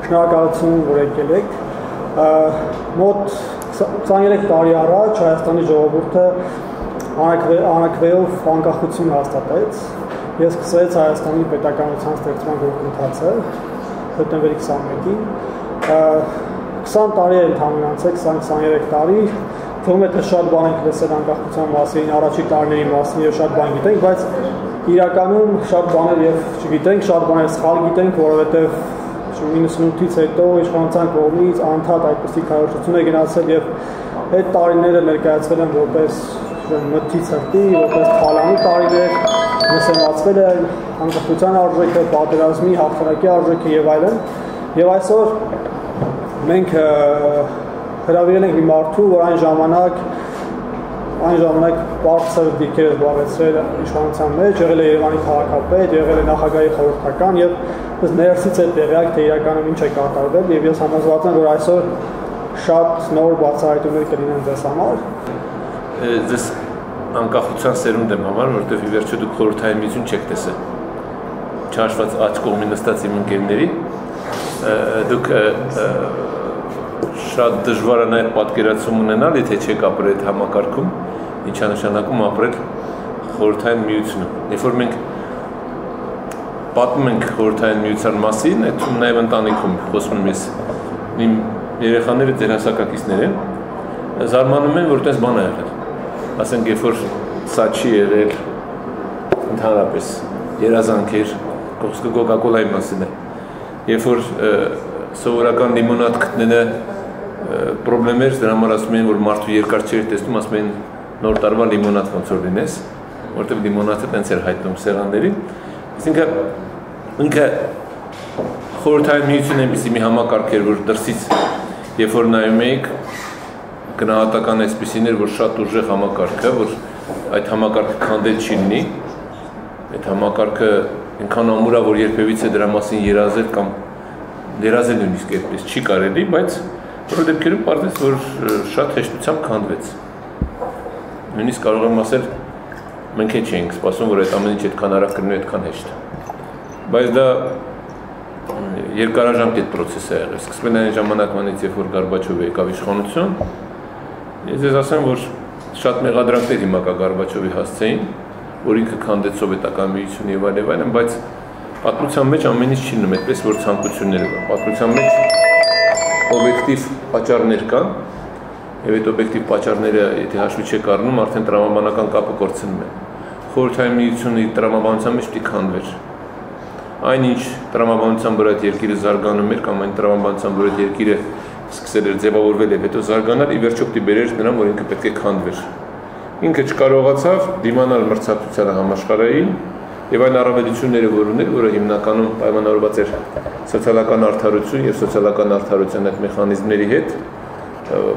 Շնորհակալություն, որ եկել եք։ Մոտ 23 տարի առաջ Հայաստանի ժողովուրդը անակվեով անկախություն հաստատեց։ Ես սկսեց Հայաստանի պետականության ստեղծման գործընթացը սեպտեմբերի 21-ին։ 20 տարի է ընդհանուր անցել, 20-23 տարի։ Թվում է թե շատ բան ենք լսել անկախության մասին, առաջի տարիների մասին եւ շատ բան գիտենք, բայց իրականում շատ բաներ եւ չգիտենք, շատ բաներ սխալ գիտենք, որովհետեւ 98-ից հետո իշխանության կողմից անդադ այդպիսի քարոզություն է գնացել եւ այդ տարիները ներկայացվել են որպես մտքի ցրտի, որպես թալանի տարիներ, նշանակվել է անկախության արժեքը, պատերազմի, հաղթանակի արժեքը եւ այլն։ Եվ այսօր մենք հրավիրել ենք մի մարդու, որ այն ժամանակ բարձր դիրքեր զբաղեցրել իշխանության մեջ, եղել է Երևանի քաղաքապետ, եղել է նախագահի խորհրդական եւ ներսից է տեղյակ թե իրականում ինչ է կատարվել եւ ես համոզված եմ, որ այսօր շատ նոր բացահայտումներ կլինեն ձեզ համար։ Ձեզ անկախության սերունդ եմ համար, որովհետեւ ի վերջո դուք խորհրդային միություն չեք տեսել։ Չհաշված աջ կողմի նստած իմ ընկերների, դուք շատ դժվար է նաև պատկերացում ունենալ, եթե չեք ապրել այդ համակարգում, ինչա նշանակում ապրել խորհրդային միությունում։ Երբ որ մենք պատմում ենք խորհրդային միության մասին, այդ նաև ընտանիքում խոսում եմ ես, իմ երեխաները ձեր հասակակիցներ են, զարմանում են, որ այդպես բան է եղել։ Ասենք, երբ որ սա չի եղել ընդհանրապես երազանքեր, Coca-Cola-ի մասին է, երբ որ սովորական լիմոնադ գտնելը պրոբլեմ էր, դրա համար ասում են, որ մարդու երկար չէր տեսնում, ասում են նոր տարվա լիմոնադ ոնց որ լինես, որտեղ լիմոնադը տենց էր հայտնում սեղաններին։ Այսինքն ինքը խորհրդային միությունը այնպիսի մի համակարգ էր, որ դրսից երբ որ նայում էիք գնահատական այսպիսին էր, որ շատ ուժեղ համակարգ է, որ այդ համակարգը քանդել չի լինի, այդ համակարգը այնքան ամուր է, որ երբևիցե դրա մասին երազել կամ երազել նույնիսկ այդպես չի կարելի, բայց որոշ դեպքերում պարզվեց, որ շատ հեշտությամբ քանդվեց։ Նույնիսկ կարող եմ ասել, մենք չէինք սպասում, որ այդ ամեն ինչ այդքան արագ կլինի, այդքան հեշտ։ Բայց դա երկարաժամկետ պրոցես է եղել։ Սկսվել այն ժամանակվանից, երբ որ Գորբաչովը եկավ իշխանություն, ես ձեզ ասեմ, որ շատ մեղադրանքներ հիմա կա Գորբաչովի հասցեին, որ ինքը քանդեց սովետական միություն եւ այլն, բայց պատմության մեջ ամեն ինչ չի լինում այդպես, որ ցանկությունները կան։ Պատմության մեջ օբյեկտիվ պատճառներ կան, եւ այդ օբյեկտիվ պատճառները, եթե հաշվի չեք առնում, արդեն տրամաբանական կապը կորցնում են։ Խորհրդային միությունը տրամաբանության մեջ պիտի քանդվեր։ Այնինչ տրամաբանության վրա այդ երկիրը զարգանում էր կամ այն տրամաբանության վրա այդ երկիրը սկսել էր ձևավորվել եւ հետո զարգանալ, ի վերջո պիտի բերեր նրան, որ ինքը պետք է քանդվեր։ Ինքը չկարողացավ դիմանալ մրցակցությանը համաշխարհային եւ այն առավելությունները, որ ուներ, որը հիմնականում պայմանավորված էր սոցիալական արդարություն եւ սոցիալական արդարության այդ մեխանիզմների հետ,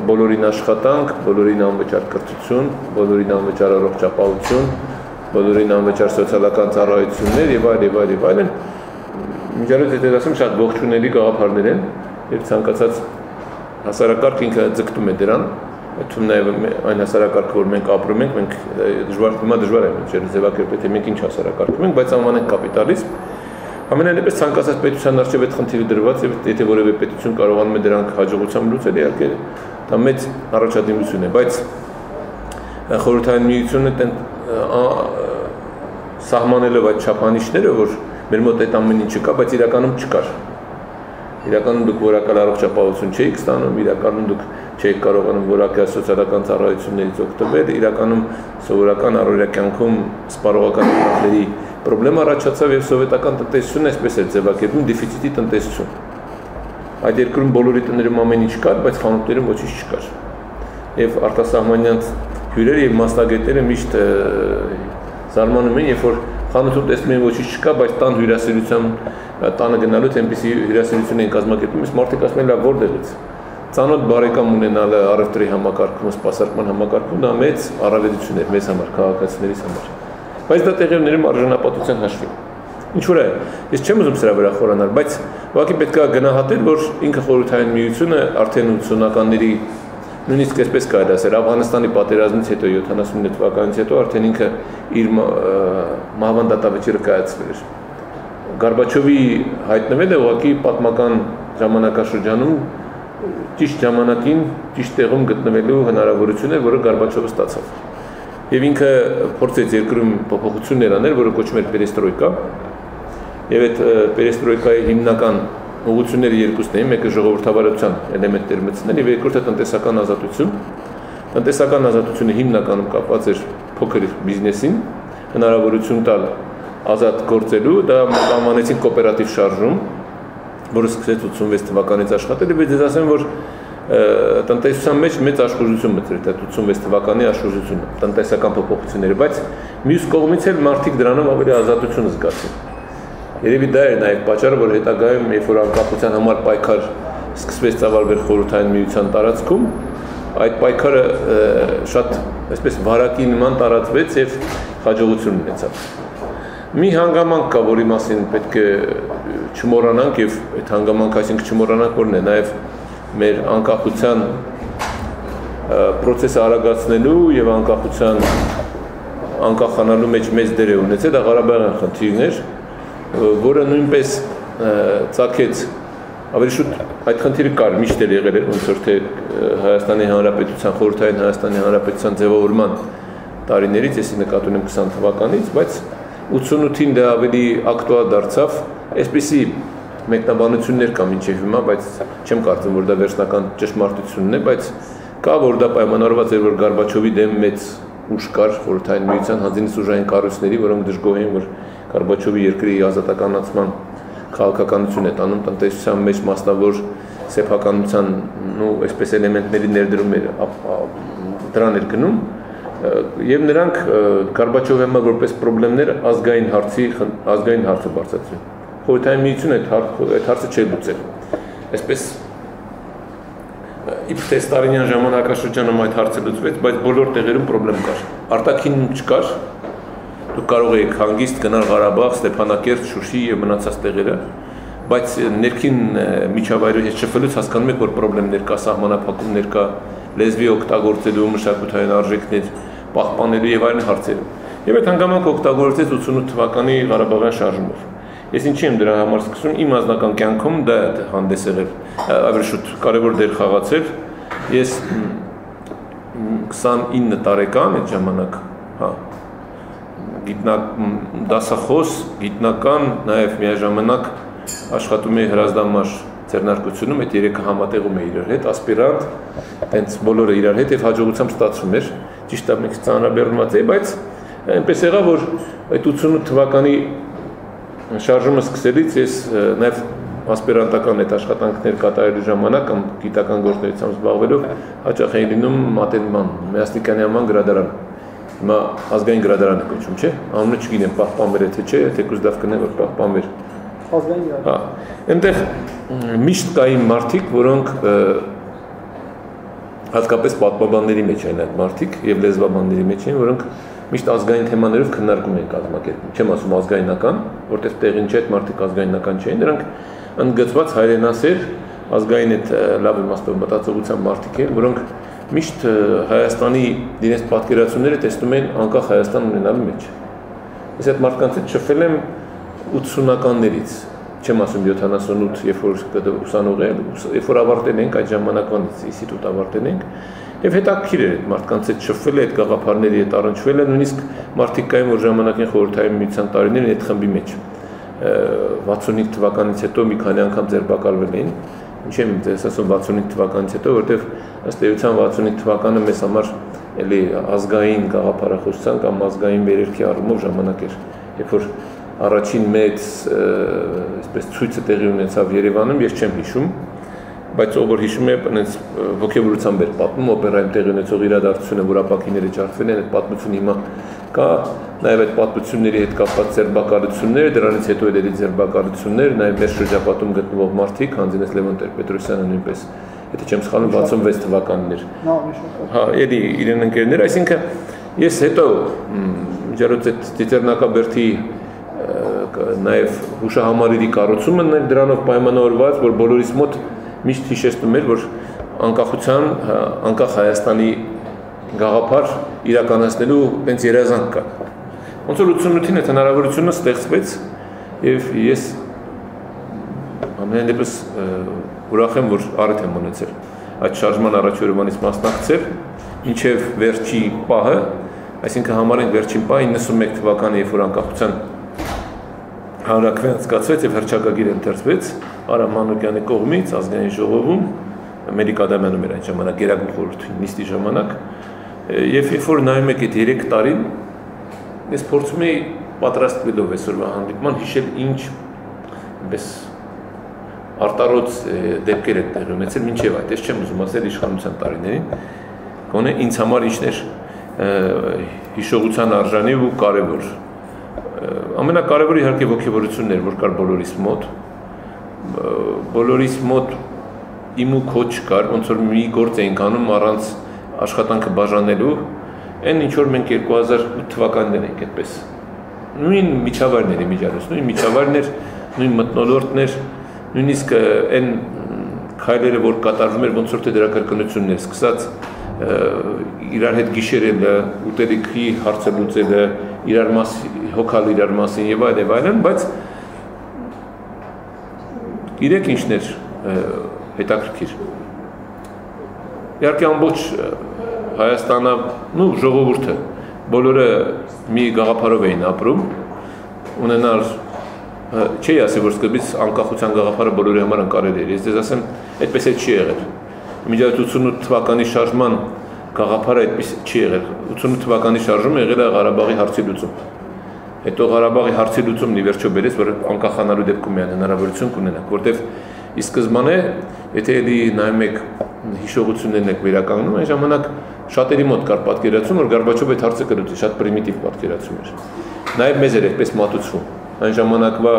բոլորին աշխատանք, բոլորին անվճար կրթություն, բոլորին անվճար առողջապահություն, բոլորին անվճար սոցիալական ծառայություններ եւ այլն։ Միջազգային եթե ասեմ շատ ողջունելի գաղափարներ են, եւ ցանկացած հասարակարգ ինքը ձգտում է դրան, այդում նաեւ այն հասարակարգը, որ մենք ապրում ենք, մենք դժվար է ձևակերպել, թե մենք ինչ հասարակարգում ենք, բայց անվանենք կապիտալիզմ։ Ամենայնպես ցանկացած պետության արժեվ այդ խնդիրը դրված եւ եթե որևէ պետություն կարողանում է դրանք հաջողությամբ լուծել, իհարկե դա մեծ առաջադիմություն է, բայց խորհրդային միությունը սահմանելով այդ չափանիշները, որ մեր մոտ այդ ամեն ինչը կա, բայց իրականում չկար։ Իրականում դուք որակյալ առողջապահություն չէիք ստանում, իրականում դուք չէիք կարողանում որակյալ սոցիալական ծառայություններից օգտվել, իրականում սովորական առօրյա կյանքում սպառողական ապրանքների պրոբլեմ առաջացավ եւ սովետական տնտեսությունն այսպես էր ձևակերպում դեֆիցիտի տնտեսություն։ Այդ երկրում բոլորի տներում ամեն ինչ կար, բայց խանութներում ոչինչ չկար։ Եվ արտասահմանյան հյուրերը եւ մասնագետները միշտ զարմանում են, երբ որ խանութում տեսնում են ոչինչ չկա, բայց տան հյուրասիրության տանը գնալուց այնպիսի հյուրասիրություն են կազմակերպում, իսկ մարդիկ ասում են լավ որտեղից։ Ծանոթ բարեկամ ունենալը առևտրի համակարգում, սպասարկման համակարգում դա մեծ առավելություն է մեզ համար, քաղաքացիներից համար։ Բայց դա տեղերներում արժանապատվության հաշվին։ Ինչ որ է, ես չեմ ուզում սրա վրա խորանալ, բայց ուղղակի պետք է գնահատել, որ ինքը խորհրդային միությունը արդեն 80-ականների նույնիսկ այսպես կարելի ասել, Աֆղանստանի պատերազմից հետո 79 թվականից հետո արդեն ինքը իր մահվան կայացվել էր։ Գորբաչովի հայտնվելը ուղղակի պատմական ժամանակաշրջանում ճիշտ ժամանակին, ճիշտ տեղում գտնվելու հնարավորություն էր, որը Գորբաչովը ստացավ։ Եվ ինքը փորձեց երկրում փոփոխություններ անել, որը կոչվում էր պերեստրոյկա։ Եվ այդ պերեստրոյկայի հիմնական ուղղությունները երկուսն էին, մեկը ժողովրդավարության էլեմենտներ մտցնել, եւ երկրորդը տնտեսական ազատություն։ Տնտեսական ազատությունը հիմնականում կապված էր փոքր բիզնեսին, հնարավորություն տալ ազատ գործելու, դա անվանեցին կոոպերատիվ շարժում, որը սկսեց 86 թվականից աշխատել, եւ ես ասեմ, որ տնտեսության մեջ մեծ աշխուժություն մտցրեց այդ 86 թվականի աշխուժությունը, տնտեսական փոփոխությունները, բայց մյուս կողմից էլ մարդիկ դրանով ավելի ազատություն զգացին։ Երևի դա էր նաև պատճառը, որ հետագայում, երբ որ անկախության համար պայքար սկսվեց Ծավալվեր խորհրդային միության տարածքում, այդ պայքարը շատ այսպես վարակի նման տարածվեց եւ հաջողություն ունեցավ։ Մի հանգամանք կա, որի մասին պետք է չմոռանանք եւ այդ հանգամանքը այսինքն չմոռանանք, որն է նաև մեր անկախության process-ը արագացնելու եւ անկախանալու մեջ մեծ դեր է ունեցել, դա Ղարաբաղյան խնդիրն էր, որը նույնպես ծագեց ավելի շուտ այդ խնդիրը կար միշտ էլ եղել էր, ոնց որ թե Հայաստանի Հանրապետության խորհրդային Հայաստանի Հանրապետության ձևավորման տարիներից, եսի նկատի ունեմ 20 թվականից, բայց 88-ին դա ավելի ակտուալ դարձավ, այսպիսի մեկնաբանություններ կա մինչև հիմա, բայց չեմ կարծում, որ դա վերջնական ճշմարտությունն է, բայց կա, որ դա պայմանավորված էր, որ Գորբաչովի դեմ մեծ ուժ կար խորհրդային միության հանդինից ուժային կառույցների, որոնք դժգոհ էին, որ Գորբաչովի երկրի ազատականացման քաղաքականություն է տանում տնտեսության մեջ մասնավոր սեփականության ու այսպես էլեմենտների ներդրում էր դրան էր գնում եւ նրանք Գորբաչովի համար որպես խնդիրներ ազգային հարցը բարձրացրին։ Խորհրդային միությունը այդ հարցը չէր լուծել։ Այսպես իբր թե Ստալինյան ժամանակաշրջանում այդ հարցը լուծվեց, բայց բոլոր տեղերում խնդրեմ կար։ Արտաքինում չկար։ Դուք կարող եք հանգիստ գնալ Ղարաբաղ, Ստեփանակերտ, Շուշի եւ մնացած տեղերը, բայց ներքին միջավայրի հետ շփվելուց հասկանում եք, որ խնդիրներ կա, սահմանափակումներ կա, լեզվի օգտագործելու, մշակութային արժեքներ պահպանելու եւ այլն հարցեր։ Եվ այդ հանգամանքը օգտագործեց 88 թվականի Ղարաբաղյան շարժումով։ Ես ինչի եմ դրա համար սկսում, իմ անձնական կյանքում դա հանդես եղել, ավելի շուտ կարևոր դեր խաղացել։ Ես 29 տարեկան այդ ժամանակ, դասախոս, գիտնական, նաև միաժամանակ աշխատում էի հրազդանմար ձեռնարկությունում, այդ երեքը համատեղում է իրար հետ, ասպիրանտ, տենց բոլորը իրար հետ եւ հաջողությամբ ստացվում էր, ճիշտ է մենք ծանրաբեռնված էի, բայց այնպես եղավ, որ այդ 88 թվականի շարժումը սկսելից ես նաև ասպիրանտական այդ աշխատանքներ կատարելու ժամանակ կամ գիտական գործունեությամբ զբաղվելով հաճախ էի լինում մատենման, Մեյասնիկյանյան գրադարան։ Հիմա ազգային գրադարան է կոչվում, չէ՞։ Անունը չգիտեմ, պահպանվել է թե չէ, թեկուզ դա կնեմ որ պահպանվեր։ Ազգային գրադարան։ Հա։ Այնտեղ միշտ կային մարդիկ, որոնք հատկապես պատմաբանների մեջ են այդ մարդիկ եւ լեզվաբանների մեջ են, որոնք միշտ ազգային թեմաներով քննարկում են կազմակերպում։ Չեմ ասում ազգայնական, որտեղ տեղին չէ այդ մարդիկ ազգայնական չէին, նրանք ընդգծված հայրենասեր ազգային այդ լավ իմաստով մտածողության մարդիկ են, որոնք միշտ Հայաստանի իրենց պատկերացումները տեսնում են անկախ Հայաստան ունենալու մեջ։ Ես այդ մարդկանց հետ շփվել եմ 80-ականներից, չեմ ասում 78, երբ որ ուսանող եմ, երբ որ ավարտել ենք այդ ժամանակվանից ինստիտուտ ավարտել ենք, եւ հետաքրքիր էր այդ մարդկանց հետ շփվելը, այդ գաղափարների հետ առնչվելը, նույնիսկ մարդիկ կային, որ ժամանակին խորհրդային միության տարիներին այդ խմբի մեջ 65 թվականից հետո մի քանի անգամ ձերբակալվել էին։ Ինչ եմ դες ասում 65 թվականից հետո, որտեվ ըստ էության 65 թվականը մեզ համար էլի ազգային գաղափարախոսության կամ ազգային վերերքի առումով ժամանակ էր, երբ որ առաջին մեծ այսպես ցույցը տեղի ունեցավ Երևանում, ես չեմ հիշում, բայց ով որ հիշում է, այնց ոգևորությամբ էր պատմում օպերայում տեղի ունեցող իրադարձությունը, որ ապակիները ջարդվել են, այդ պատմությունը հիմա կա, նաև այդ պատմությունների հետ կապված ձերբակալություններ, դրանից հետո էլի ձերբակալություններ, նաև մեր շրջապատում գտնվող մարդիկ, հանձինես Լևոն Տեր-Պետրոսյանը նույնպես, եթե չեմ սխալվում 66 թվականին էր։ Հա, էլի իրեն ընկերներ, այսինքն ես հետո ջարոց այդ Տիտերնակաբերդի նաև հուշահամալիրի կառուցումը նաև դրանով պայմանավորված, որ բոլորիս մոտ միշտ հիշեցնում էր, որ անկախության, անկախ Հայաստանի գաղափար իրականացնելու այնց երազանք կա։ Ոնց որ 88-ին այդ հնարավորությունը ստեղծվեց եւ ես ամեն դեպս ուրախ եմ, որ առիթ եմ ունեցել այդ շարժման առաջորդմանից մասնակցել, ինչև վերջի պահը, այսինքն համարենք վերջին պահը 91 թվականի, երբ որ անկախության հանրաքվեն անցկացվեց եւ հռչակագիր ընթերցվեց Արամ Մանուկյանի կողմից ազգային ժողովում, Մելիք Ադամյանում էր այն ժամանակ գերագույն խորհրդի նիստի ժամանակ, եւ երբ որ նայում եք այդ 3 տարին, ես փորձում եի պատրաստվելով այսօրվա հանդիպման հիշել ինչ այնպես արտարոց դեպքեր են տեղի ունեցել մինչև այդ, ես չեմ ուզում ասել իշխանության տարիներին, գոնե ինձ համար ինչներ հիշողության արժանի ու կարևոր։ Ամենակարևորը իհարկե ոգևորությունն էր, որ կար բոլորիս մոտ իմ ու քո չկար, ոնց որ մի գործ էինք անում առանց աշխատանքը բաժանելու, այն ինչ որ մենք 2008 թվականին ենք այդպես։ Նույն միջավայրների միջանոց, նույն միջավայրներ, նույն մթնոլորտներ, նույնիսկ այն քայլերը, որ կատարվում էր, ոնց որ թե դրա կրկնությունն էր, սկսած իրար հետ գիշերելը, ուտելիքի հարցը լուծելը, հոգալ իրար մասին եւ այլն, բայց գիտեք ինչն էր հետաքրքիր։ Իհարկե ամբողջ Հայաստանը, ժողովուրդը, բոլորը մի գաղափարով էին ապրում, ունենալ չի ասի, որ սկզբից անկախության գաղափարը բոլորի համար անկարելի էր, ես դες ասեմ, այդպես է չի եղել։ Միջազգային 88 թվականի շարժման գաղափարը այդպես չի եղել։ 88 թվականի շարժումը եղել է Ղարաբաղի հարցի լուծում։ Հետո Ղարաբաղի հարցի լուծումն ի վերջո բերեց, որ անկախանալու դեպքում միայն հնարավորություն կունենանք, որտեղ ի սկզբանե, եթե էլի նայում եք հիշողություններն եք վերականգնում, այն ժամանակ շատերի մոտ կար պատկերացում, որ Գորբաչովը այդ հարցը կլուծի, շատ պրիմիտիվ պատկերացում էր։ Նաև մեզ էր այդպես մատուցվում։ Այն ժամանակվա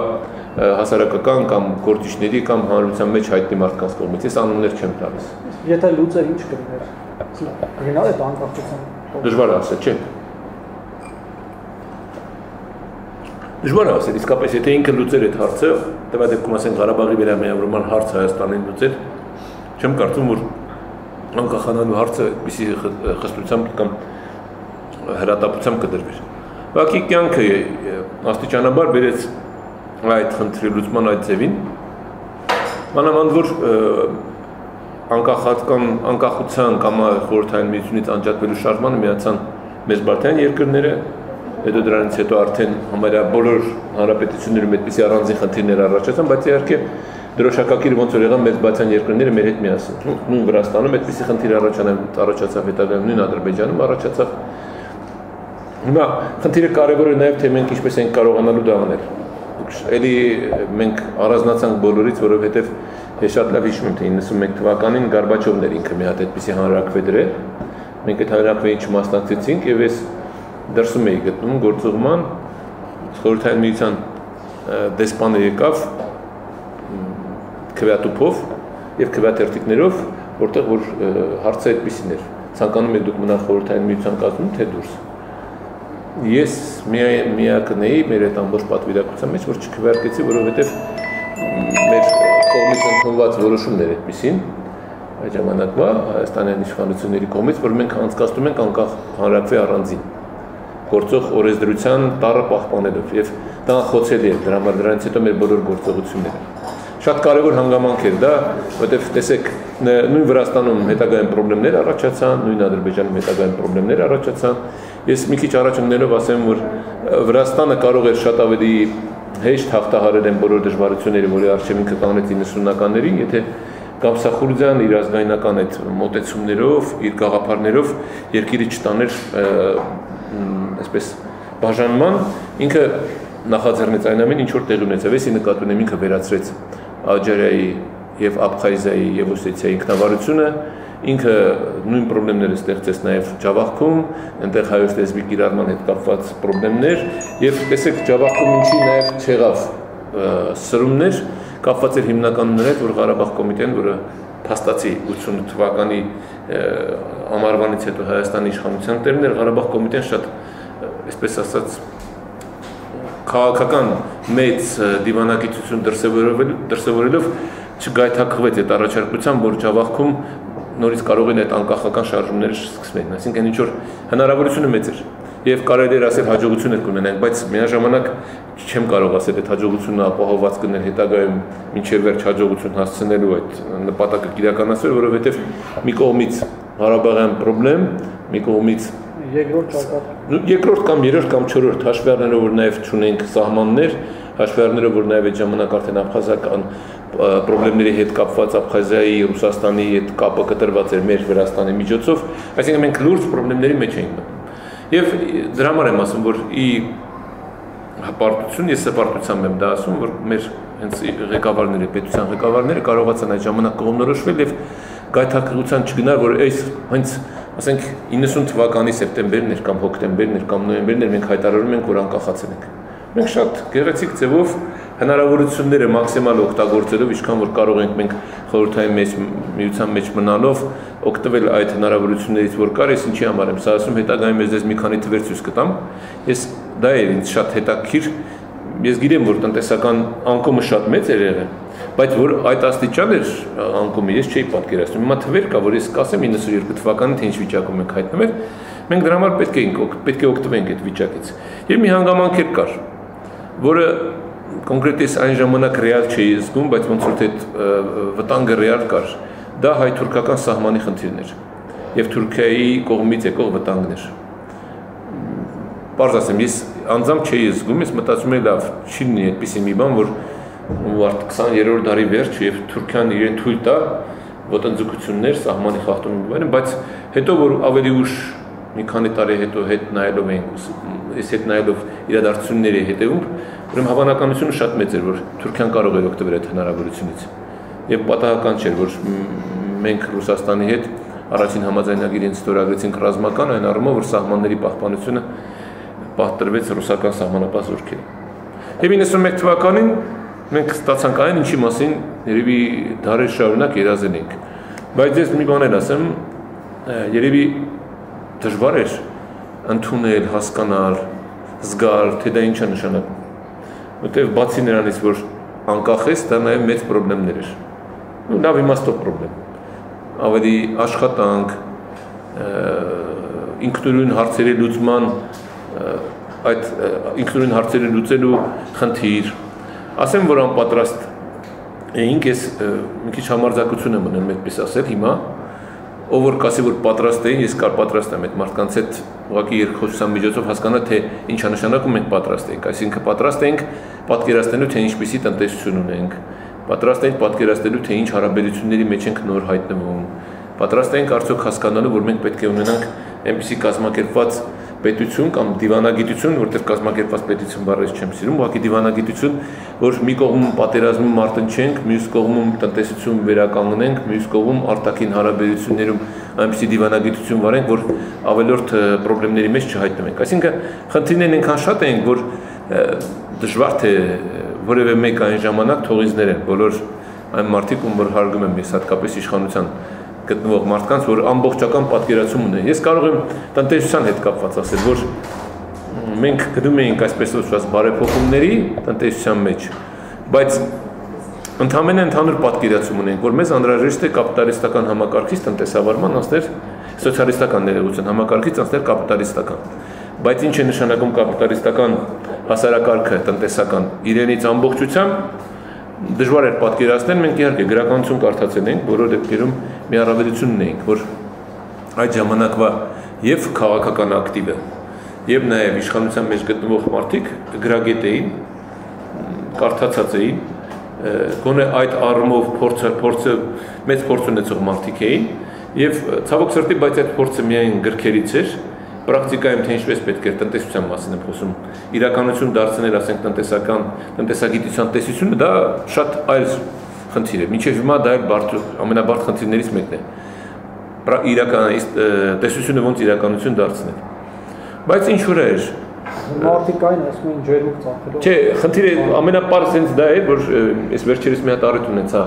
հասարակական կամ գործիչների կամ հանրության մեջ հայտնի մարդկանց կողմից, ես անուններ չեմ տալիս։ Եթե լուծեր ինչ կլիներ։ Գնալ այդ անկախության։ Դժվար է ասել, չէ։ Դժվար է ասել, իսկապես եթե ինքը լուծեր այդ հարցը, տվյալ դեպքում ասենք Ղարաբաղի վերամիավորման հարց Հայաստանին լուծեր, չեմ կարծում, որ անկախանալու հարցը այդպիսի խստությամբ կամ հրատապությամբ կդրվեր։ Ուղղակի կյանքը աստիճանաբար բերեց այդ խնդրի լուծման այդ ձևին, մանավանդ որ անկախության կամ խորհրդային միությունից անջատվելու շարժմանը միացան մեծբարդային երկրները, հետո դրանից հետո արդեն համարյա բոլոր հանրապետություններում այդպիսի առանձին խնդիրներ առաջացան, բայց իհարկե դրոշակակիրը ոնց որ եղան մեծբարդային երկրները մեր հետ միասին։ Նույն Վրաստանում այդպիսի խնդիր առաջացավ, հետագայում նույն Ադրբեջանում առաջացավ։ Հիմա խնդիրը կարևոր է նաև թե մենք ինչպես ենք կարողանալու դա անել։ Էլի մենք առանձնացանք բոլորից, որովհետև ես շատ լավ հիշում եմ, թե 91 թվականին Գորբաչովն էր ինքը մի հատ այդպիսի հանրաքվե դրել։ Մենք այդ հանրաքվեին չմասնակցեցինք եւ ես դրսում էի գտնում գործողման խորհրդային միության դեսպանը եկավ քվեատուփով եւ քվեաթերթիկներով, որտեղ որ հարցը այդպիսին էր։ Ցանկանում եք դուք մնալ խորհրդային միության կազմում, թե դուրս։ Ես միակն էի մեր այդ ամբողջ պատվիրակության մեջ, որ չքվեարկեցի, որովհետև մեր կողմից ընդունված որոշումներ այդպիսին այդ ժամանակվա Հայաստանյան իշխանությունների կողմից, որ մենք անցկացնում ենք անկախ հանրաքվե առանձին գործող օրենսդրության տառը պահպանելով եւ դա խոցելի էր դրա համար դրանից հետո մեր բոլոր գործողությունները շատ կարևոր հանգամանք էր դա, որովհետև տեսեք նույն Վրաստանում հետագայում խնդիրներ առաջացան, նույն Ադրբեջանում հետագայում խնդիրներ առաջացան։ Ես մի քիչ առաջ ընկնելով ասեմ, որ Վրաստանը կարող էր շատ ավելի հեշտ հաղթահարել են բոլոր դժվարությունները, որի առջև ինքը կանեց 90-ականներին, եթե Գամսախուրդյան իր ազգայնական այդ մոտեցումներով, իր գաղափարներով երկիրը չտաներ այսպես բաժանման, ինքը նախաձեռնեց այն ամեն ինչ որ տեղի ունեցավ, էսի նկատի ունեմ ինքը վերացրեց Աջարիայի եւ Աբխազիայի եւ Օսեթիայի ինքնավարությունը, ինքը նույն խնդիրները ստեղծեց նաեւ Ջավախքում, այնտեղ հայոց լեզվի կիրառման հետ կապված խնդիրներ եւ տեսեք Ջավախքում ինչի նաեւ չեղավ սրումներ կապված էր հիմնականում նրա հետ, որ Ղարաբաղ կոմիտեն, որը փաստացի 88 թվականի ամառվանից հետո Հայաստանի իշխանության տերն էր, Ղարաբաղ կոմիտեն շատ, այսպես ասած, քաղաքական մեծ դիվանագիտություն դրսևորելով չգայթակղվեց այդ առաջարկությամբ, որ Ջավախքում նորից կարող են այդ անկախական շարժումները սկսվեն, այսինքն ինչ որ հնարավորությունը մեծ էր եւ կարելի էր ասել հաջողություն էր կունենանք, բայց միաժամանակ չեմ կարող ասել այդ հաջողությունը ապահովված կներ հետագայում մինչև վերջ հաջողություն հասցնելու այդ նպատակը իրականացնել, որովհետեւ մի կողմից Ղարաբաղյան խնդրեմ, մի կողմից երկրորդ կամ երրորդ կամ չորրորդ հաշվի առնելով որ նաեւ չունենք սահմաններ, հաշվի առնելով որ նաեւ այդ ժամանակ արդեն աբխազական խնդիրների հետ կապված Աբխազիայի, Ռուսաստանի հետ կապը կտրված էր մեր Վրաստանի միջոցով, այսինքն մենք լուրջ խնդիրների մեջ էինք։ Եվ դրա համար եմ ասում, որ ի հպարտություն, ես հպարտությամբ եմ դա ասում, որ մեր հենց ղեկավարները, պետության ղեկավարները կարողացան այդ ժամանակ կողմնորոշվել եւ գայթակղության չգնալ, որ այս հենց ասենք 90 թվականի սեպտեմբերն էր կամ հոկտեմբերն էր կամ նոյեմբերն էր մենք հայտարարում ենք, որ անկախացել ենք։ Մենք շատ գեղեցիկ ձևով հնարավորությունները մաքսիմալ օգտագործելով, ինչքան որ կարող ենք մենք խորհրդային միության մեջ մնալով օգտվել այդ հնարավորություններից, որ կար, ես ինչի համար եմ սա ասում, հետագայում ես մի քանի թվեր ցույց կտամ։ Ես դա էր ինձ շատ հետաքրքիր։ Ես գիտեմ, որ տնտեսական անկումը շատ մեծ էր եղել, բայց որ այդ աստիճան էր անկումը, ես չէի պատկերացնում։ Հիմա թվեր կա, որ ես կասեմ 92 թվականին թե ինչ վիճակում ենք հայտնվել, մենք դրա համար պետք է օգտվենք այդ վիճակից։ Եվ մի հանգամանք էր կար, որը կոնկրետ ես այն ժամանակ ռեալ չէի զգում, բայց ոնց որ այդ վտանգը ռեալ կար։ Դա հայ-թուրքական սահմանի խնդիրն էր եւ Թուրքիայի կողմից եկող վտանգներ։ Պարզ ասեմ, ես անձամբ չէի զգում, ես մտածում եմ լավ, չի լինի այդպիսի մի բան, որ 20-րդ դարի վերջ եւ Թուրքիան իրեն թույլ տա ոտնձգություններ, սահմանի խախտումներ, բայց հետո որ ավելի ուշ մի քանի տարի հետո հետ նայելով ենք, ես հետ նայելով իրադարձությունների հետևում, ուրեմն հավանականությունը շատ մեծ էր, որ Թուրքիան կարող էր օգտվել այդ հնարավորությունից։ Եվ պատահական չէր, որ մենք Ռուսաստանի հետ առաջին համաձայնագիրը ստորագրեցինք ռազմական այն առումով, որ սահմանների պահպանությունը պահտրվեց ռուսական սահմանապահ զորքերի։ Եվ 91 թվականին մենք ստացանք այն, ինչի մասին երևի դարեր շարունակ երազել ենք։ Բայց ես մի բան էլ ասեմ, երևի դժվար էր ընդունել, հասկանալ, զգալ, թե դա ինչ է նշանակում։ Որտեղ բացի նրանից, որ անկախ ես, դա նաև մեծ խնդիրներ էր։ Լավ իմաստով խնդրեմ։ Ավելի աշխատանք, ինքնուրույն հարցերի լուծման այդ ինքնուրույն հարցերը լուծելու խնդիր։ Ասեմ, որ անպատրաստ էինք, ես մի քիչ համարձակություն եմ ունենում այդպես ասել հիմա, ով որ կասի, որ պատրաստ էին, ես կար պատրաստ եմ այդ մարդկանց հետ ուղղակի երկխոսության միջոցով հասկանալ, թե ինչ է նշանակում մենք պատրաստ ենք, այսինքն պատրաստ ենք պատկերացնելու, թե ինչպիսի տնտեսություն ունենք, պատրաստ ենք պատկերացնելու, թե ինչ հարաբերությունների մեջ ենք նոր հայտնվում, պատրաստ ենք արդյոք հասկանալու, որ մենք պետք է ունենանք այնպիսի կազմակերպված պետություն կամ դիվանագիտություն, որտեղ կազմակերպված պետություն բառը չեմ սիրում, ուղղակի դիվանագիտություն, որ մի կողմում պատերազմում մարտնչենք, մյուս կողմում տնտեսություն վերականգնենք, մյուս կողմում արտաքին հարաբերություններում այնպիսի դիվանագիտություն վարենք, որ ավելորդ խնդիրների մեջ չհայտնվենք։ Այսինքն խնդիրներն այնքան շատ են, որ դժվար թե որևէ մեկ այն ժամանակ թողիզներ են, բոլոր այն մարդիկ, ում որ հարգում եմ ես հատկապես իշխանության գտնվող մարդկանց, որ ամբողջական պատկերացում ունեն։ Ես կարող եմ տնտեսության հետ կապված ասել, որ մենք գնում էինք այսպես ասած բարեփոխումների տնտեսության մեջ, բայց ընդհանրապես ընդհանուր պատկերացում ունենք, որ մեզ անհրաժեշտ է կապիտալիստական համակարգից տնտեսավարման անցնել սոցիալիստական ներողություն համակարգից անցնել կապիտալիստական։ Բայց ինչ է նշանակում կապիտալիստական հասարակարգը տնտեսական իրենից ամբողջությամբ դժվար էր պատկերացնել, մենք իհարկե գրականություն կարդացել ենք, բոլոր դեպքերում մի առավելություն ունենք, որ այդ ժամանակվա եւ քաղաքական ակտիվը եւ նաեւ իշխանության մեջ գտնվող մարդիկ գրագետ էին, կարդացած էին, գոնե այդ առումով փորձը մեծ փորձ ունեցող մարդիկ էին եւ ցավոք սրտի, բայց այդ փորձը միայն գրքերից էր, պրակտիկայում թե ինչպես պետք է տնտեսության մասին եմ խոսում, իրականություն դարձնել, ասենք տնտեսագիտության տեսությունը, դա շատ այլ խնդիր է, մինչև հիմա դա ամենաբարդ խնդիրներից մեկն է, տեսությունը ոնց իրականություն դարձնել, բայց ինչ որ էր, մարդիկային ասում են ջերմուկ ծախելով, չէ, խնդիրը ամենապարզ հենց դա է, որ ես վերջերս մի հատ առիթ ունեցա,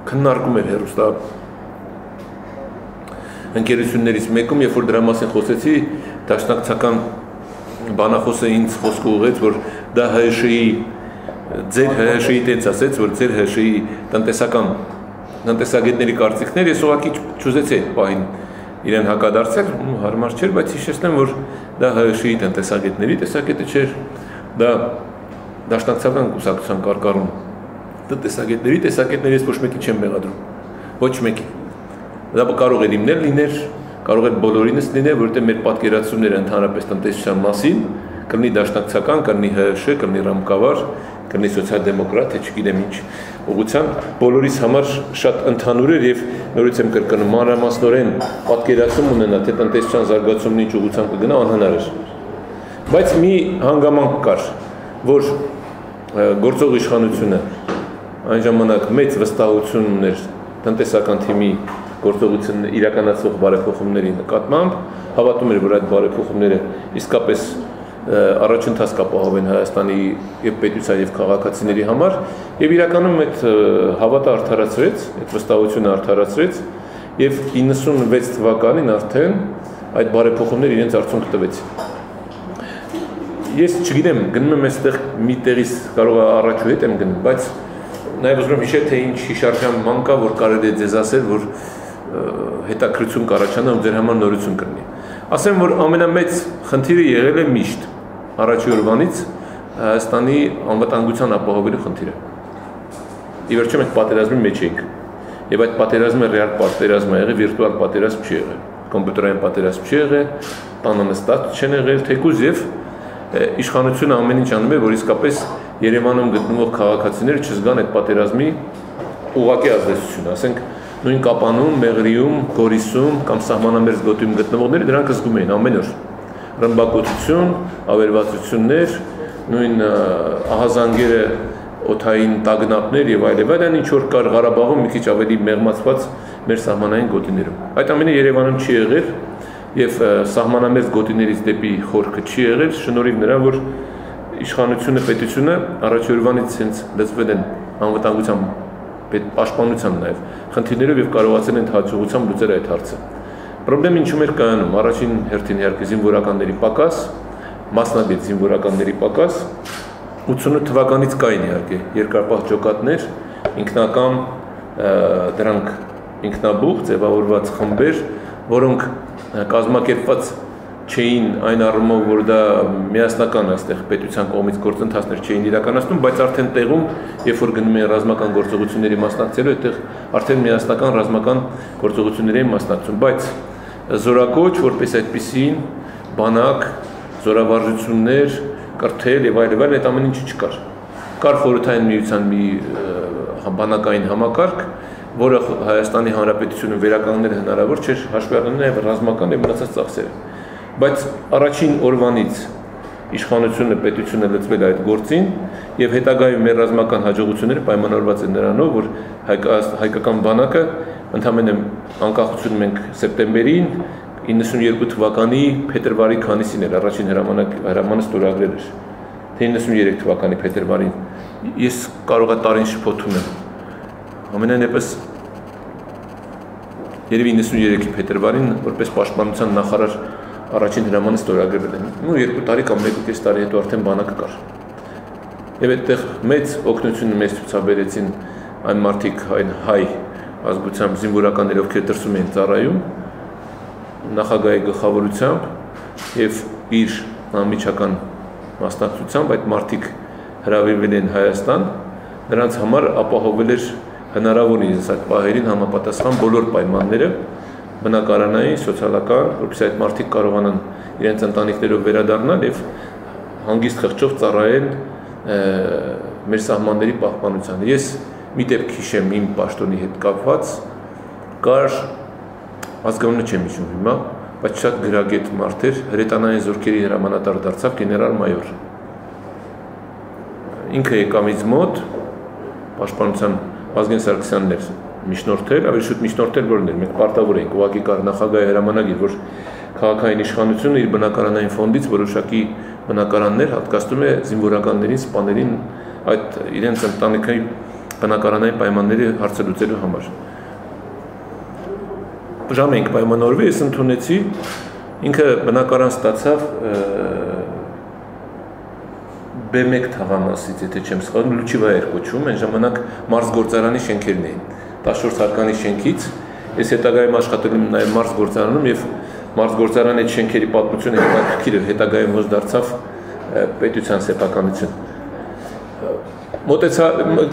քննարկում էր հեռուստա ընկերություններից մեկում, երբ որ դրա մասին խոսեցի, դաշնակցական բանախոսը ինձ խոսքը ուղղեց, որ դա ՀՇ-ի ձեր ՀՀՇ-ի տենց ասեց, որ ձեր ՀՀՇ-ի տնտեսագետների կարծիքներ, ես ուղղակի չուզեցի այդ պահին իրեն հակադարձել, հարմար չէր, բայց հիշեցնեմ, որ դա ՀՀՇ-ի տնտեսագետների տեսակետը չէր, դա դաշնակցական կուսակցության կարկառուն տնտեսագետների տեսակետների ես ոչ մեկի չեմ մեղադրում, ոչ մեկի։ Դա կարող է իմնել լիներ, կարող է բոլորինս լիներ, որովհետև մեր պատկերացումները ընդհանրապես տնտեսության մասին կլինի դաշնակցական, կլինի ՀՀՇ, կլինի ռամկավար, կլինի սոցիալ-դեմոկրատ, թե չգիտեմ ինչ ուղղությամբ, բոլորիս համար շատ ընդհանուր էր եւ նորից եմ կրկնում, մանրամասնորեն պատկերացում ունենա, թե տնտեսության զարգացումն ինչ ուղղությամբ կգնա, անհնար էր։ Բայց մի հանգամանք կար, որ գործող իշխանությունը այն ժամանակ մեծ վստահություն ուներ տնտեսական թիմի գործողությունն իրականացող բարեփոխումների նկատմամբ, հավատում էր, որ այդ բարեփոխումները իսկապես առաջընթաց կապահովեն Հայաստանի եւ պետության եւ քաղաքացիների համար եւ իրականում այդ հավատը արդարացրեց, այդ վստահությունը արդարացրեց եւ 96 թվականին արդեն այդ բարեփոխումները իրենց արդյունք տվեցին։ Ես չգիտեմ, գնում եմ այստեղ մի տեղից կարող է առաջուհետ եմ գնում, բայց նաեւ ուզում եմ հիշել, թե ինչ հիշարժան ման կա, որ կարելի է ձեզ ասել, որ հետաքրություն կառաջանա ու ձեր համար նորություն կլինի։ Ասեմ, որ ամենամեծ խնդիրը եղել է միշտ առաջի օրվանից Հայաստանի անվտանգության ապահովելու խնդիրը։ Ի վերջո մենք պատերազմի մեջ ենք։ Եվ այդ պատերազմը ռեալ պատերազմ է եղել, վիրտուալ պատերազմ չի եղել։ Կոմպյուտերային պատերազմ չի եղել, տանը նստած չեն եղել, թեկուզ եւ իշխանությունը ամեն ինչ անում է, որ իսկապես Երևանում գտնվող քաղաքացիները չզգան այդ պատերազմի ուղղակի ազդեցությունը, ասենք նույն Կապանում, Մեղրիում, Գորիսում կամ սահմանամերձ գոտիում գտնվողները դրանք զգում էին ամեն օր։ Ռմբակոծություն, ավերվածություններ, նույն ահազանգերը, օդային տագնապներ եւ այլն, ինչ որ կար Ղարաբաղում մի քիչ ավելի մեղմացված մեր սահմանային գոտիներում։ Այդ ամենը Երևանում չի եղել եւ սահմանամերձ գոտիներից դեպի խորքը չի եղել, շնորհիվ նրան, որ իշխանությունը, պետությունը առաջորդանից հենց լծվել են անվտանգության պաշտպանության նաև խնդիրներով եւ կարողացել են հաջողությամբ լուծել այդ հարցը։ Պրոբլեմը ինչու մեր կայանում, առաջին հերթին իհարկե զինվորականների պակաս, մասնագետ զինվորականների պակաս, 88 թվականից կային իհարկե երկրապահ ջոկատներ, ինքնական դրանք ինքնաբուխ ձևավորված խմբեր, որոնք կազմակերպված չէին այն առումով, որ դա միասնական այստեղ պետության կողմից գործընթացներ չէին իրականացնում, բայց արդեն տեղում, երբ որ գնում են ռազմական գործողությունների մասնակցելու, այդտեղ արդեն միասնական ռազմական գործողությունների են մասնակցում, բայց զորակոչ, որպես այդպիսին, բանակ, զորավարժություններ, կրթել եւ այլն, այդ ամեն ինչը չկար։ Կար խորհրդային միության մի բանակային համակարգ, որը Հայաստանի Հանրապետությունը վերականգնել հնարավոր չէր, հաշվի առնելով նաեւ ռազմական եւ մնացած ծախսերը։ Բայց առաջին օրվանից իշխանությունը, պետությունը լծվել է այդ գործին եւ հետագայում մեր ռազմական հաջողությունները պայմանավորված են նրանով, որ հայկական բանակը ընդհանրապես անկախություն մենք սեպտեմբերին 92 թվականի փետրվարի քանիսին էր առաջին հրամանը ստորագրել էր, թե 93 թվականի փետրվարին։ Ես կարող եմ տարին շփոթում եմ։ Ամենայնպես երևի 93-ի փետրվարին որպես պաշտպանության նախարար առաջին հրամանը ստորագրվել են։ Ու 2 տարի կամ 1.5 տարի հետո արդեն բանակը կար։ Եվ այդտեղ մեծ օգնություն մեզ ցուցաբերեցին այն մարդիկ, այն հայ ազգությամբ զինվորականներ, ովքեր դրսում էին ծառայում, նախագահի գլխավորությամբ եւ իր անմիջական մասնակցությամբ այդ մարդիկ հրավիրվել են Հայաստան, նրանց համար ապահովել էր հնարավորինս այդ պահերին համապատասխան բոլոր պայմանները բնակարանային, սոցիալական, որպեսզի այդ մարդիկ կարողանան իրենց ընտանիքներով վերադառնալ եւ հանգիստ խղճով ծառայել մեր սահմանների պահպանությանը։ Ես մի դեպք հիշեմ իմ պաշտոնի հետ կապված, կար ազգանունը չեմ հիշում հիմա, բայց շատ գրագետ մարդ էր, հրետանային զորքերի հրամանատար դարձավ գեներալ-մայոր։ Ինքը եկավ ինձ մոտ, պաշտպանության Վազգեն Սարգսյանն էր միջնորդել, ավելի շուտ միջնորդել որն էր, մենք պարտավոր էինք, ուղղակի կար նախագահի հրամանագիր, որ քաղաքային իշխանությունը իր բնակարանային ֆոնդից որոշակի բնակարաններ հատկացնում է զինվորականներին, սպաներին այդ իրենց ընտանիքի բնակարանային պայմանների հարցը լուծելու համար։ Ժամ ենք պայմանավորվել, ես ընդունեցի, ինքը բնակարան ստացավ B1 թաղամասից, եթե չեմ սխալվում, Լուչիվա էր կոչվում, այն ժամանակ մարզգործարանի շենքերն էին։ 14 հարկանի շենքից ես հետագայում աշխատել եմ նաև մարզգործարանում եւ մարզգործարանի այդ շենքերի պատմությունը հետաքրքիր էր, հետագայում ոնց դարձավ պետության սեփականություն։ Մոտեցա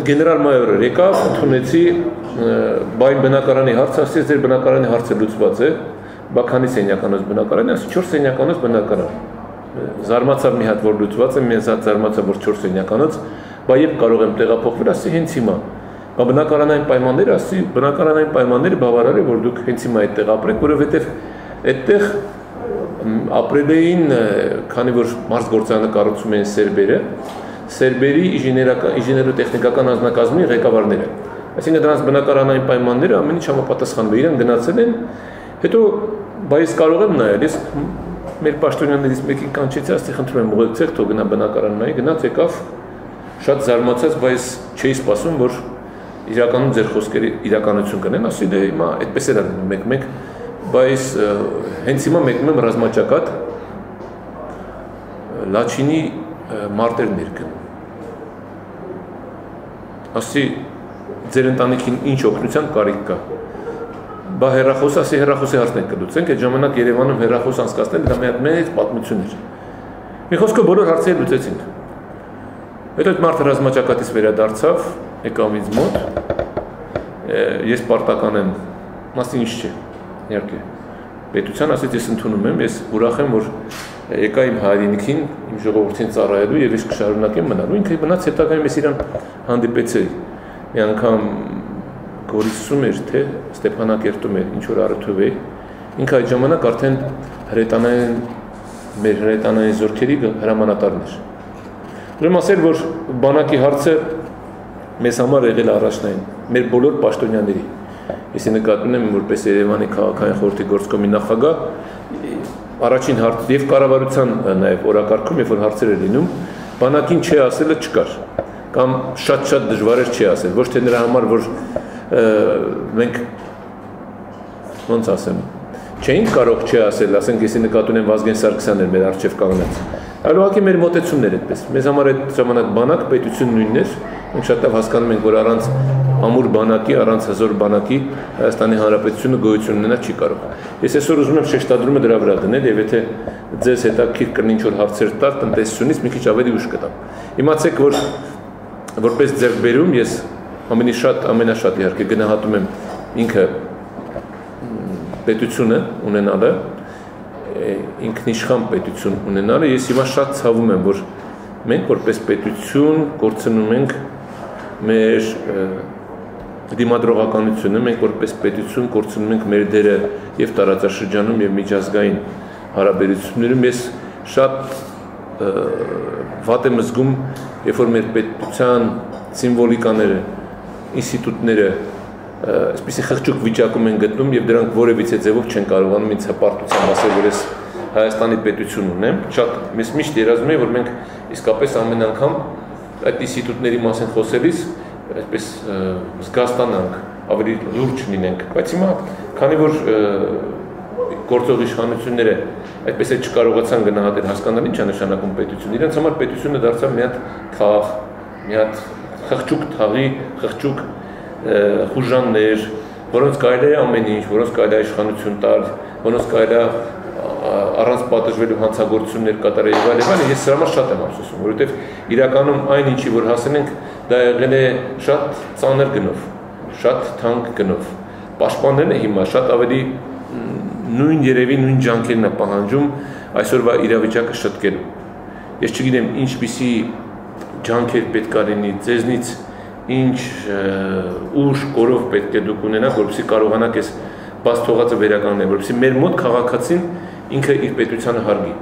գեներալ մայորը եկավ, ընդունեցի բայն բնակարանի հարցը, ասեց ձեր բնակարանի հարցը լուծված է, բա քանի սենյականոց բնակարան, ասի 4 սենյականոց բնակարան։ Զարմացավ մի հատ որ լուծված է, մեզ զարմացավ որ 4 սենյականոց, բա երբ կարող եմ տեղափոխվել, ասի հենց հիմա։ Բա բնակարանային պայմանները, ասի բնակարանային պայմանները բավարար է, որ դուք հենց հիմա այդտեղ ապրեք, որովհետև այդտեղ ապրել էին, քանի որ մարզգործարանը կառուցում էին Սերբերի ինժեներոտեխնիկական անձնակազմի ղեկավարները։ Այսինքն դրանց բնակարանային պայմանները ամեն ինչ համապատասխանում է, իրենք գնացել են, հետո բա ես կարող եմ նայել, ես մեր պաշտոնյաներից մեկին կանչեցի, ասի խնդրում եմ ուղեկցեք, թող գնա բնակարան նայի, գնաց եկավ, շատ զարմացած, բայց չէի սպասում, որ իրականում ձեր խոսքերը իրականություն կնեն, ասի դե հիմա այդպես էր անում մեկ-մեկ, բայց հենց հիմա մեկնում եմ ռազմաճակատ Լաչինի մարտերն էր գնում։ Ասի ձեր ընտանիքին ինչ օգնության կարիք կա։ Բա հեռախոս, ասի հեռախոսի հարցն ենք կլուծենք, այդ ժամանակ Երևանում հեռախոս անցկացնել դա մի հատ մեծ պատմություն էր։ Մի խոսքով բոլոր հարցերը լուծեցինք։ Հետո այդ մարդը ռազմաճակատից վերադարձավ, եկավ ինձ մոտ, ես պարտական եմ, ասի ինչ չէ, իհարկե։ Պետության ասեց ես ընդունում եմ, ես ուրախ եմ, որ եկա իմ հայրենիքին, իմ ժողովրդին ծառայելու եւ ես կշարունակեմ մնալու։ Ինքը մնաց հետագայում ես իրան հանդիպեցի։ Մի անգամ Գորիսում էր, թե Ստեփանակերտում էր, ինչ որ առթով է։ Ինքը այդ ժամանակ արդեն մեր հրետանային զորքերի հրամանատարն էր։ Ուրեմն ասել, որ բանակի հարցը մեզ համար եղել առաջնային, մեր բոլոր պաշտոնյաների։ Ես նկատում եմ, որպես Երևանի քաղաքային խորհրդի գործկոմի նախագահ, առաջին հարց եւ կառավարության նաեւ օրակարգում, երբ որ հարցեր էր լինում, բանակին չի ասելը չկար, կամ շատ դժվար էր չի ասել, ոչ թե նրա համար, որ մենք ոնց ասեմ, չէինք կարող չի ասել, ասենք ես նկատում եմ Վազգեն Սարգսյանն էր մեր արժեվ կանգնած։ Այլ ուղղակի մեր մոտեցումներ այդպես։ Մեզ համար այդ ժամանակ բանակ պետություն նույնն էր, մենք շատ լավ հասկանում ենք, որ առանց ամուր բանակի, առանց հզոր բանակի Հայաստանի Հանրապետությունը գոյություն ունենա չի կարող։ Ես այսօր ուզում եմ շեշտադրումը դրա վրա դնել եւ եթե ձեզ հետաքրքիր կլինի ինչ որ հարցեր տալ տնտեսությունից մի քիչ ավելի ուշ կտամ։ Իմացեք, որ որպես ձեռքբերում ես ամենաշատ իհարկե գնահատում եմ ինքը պետությունը ունենալը, ինքնիշխան պետություն ունենալը, ես հիմա շատ ցավում եմ, որ մենք որպես պետություն կորցնում ենք մեր դիմադրողականությունը, մենք որպես պետություն կորցնում ենք մեր դերը եւ տարածաշրջանում եւ միջազգային հարաբերություններում։ Ես շատ վատ եմ զգում, երբ որ մեր պետության սիմվոլիկաները, ինստիտուտները այսպիսի խղճուկ վիճակում են գտնում եւ դրանք որևիցե ձևով չեն կարողանում ինձ հպարտությամբ ասել, որ ես Հայաստանի պետություն ունեմ։ Շատ միշտ երազում եմ, որ մենք իսկապես ամեն անգամ այդ ինստիտուտների մասին խոսելիս այսպես զգաստանանք, ավելի լուրջ լինենք, բայց հիմա քանի որ գործող իշխանությունները այդպես էլ չկարողացան գնահատել հասկանալ ինչ է նշանակում պետություն, իրենց համար պետությունը դարձավ մի հատ թաղ, մի հատ խղճուկ թաղի, խղճուկ խուժաններ, որոնց կարելի է ամեն ինչ, որոնց կարելի է իշխանություն տալ, որոնց կարելի է առանց պատժվելու հանցագործություններ կատարել եւ այլն, ես սրա համար շատ եմ ափսոսում, որովհետեւ իրականում այն ինչի որ հասել ենք, դա եղել է շատ ծանր գնով, շատ թանկ գնով։ Պաշտպանելը հիմա շատ ավելի նույն երևի նույն ջանքերն է պահանջում այսօրվա իրավիճակը շտկելու։ Ես չգիտեմ ինչպիսի ջանքեր պետք է լինի ձեզնից, ինչ ուժ կորով պետք է դուք ունենաք, որպեսզի կարողանաք այս բաց թողածը վերականգնել, որպեսզի մեր մոտ քաղաքացին ինքը իր պետությանը հարգի,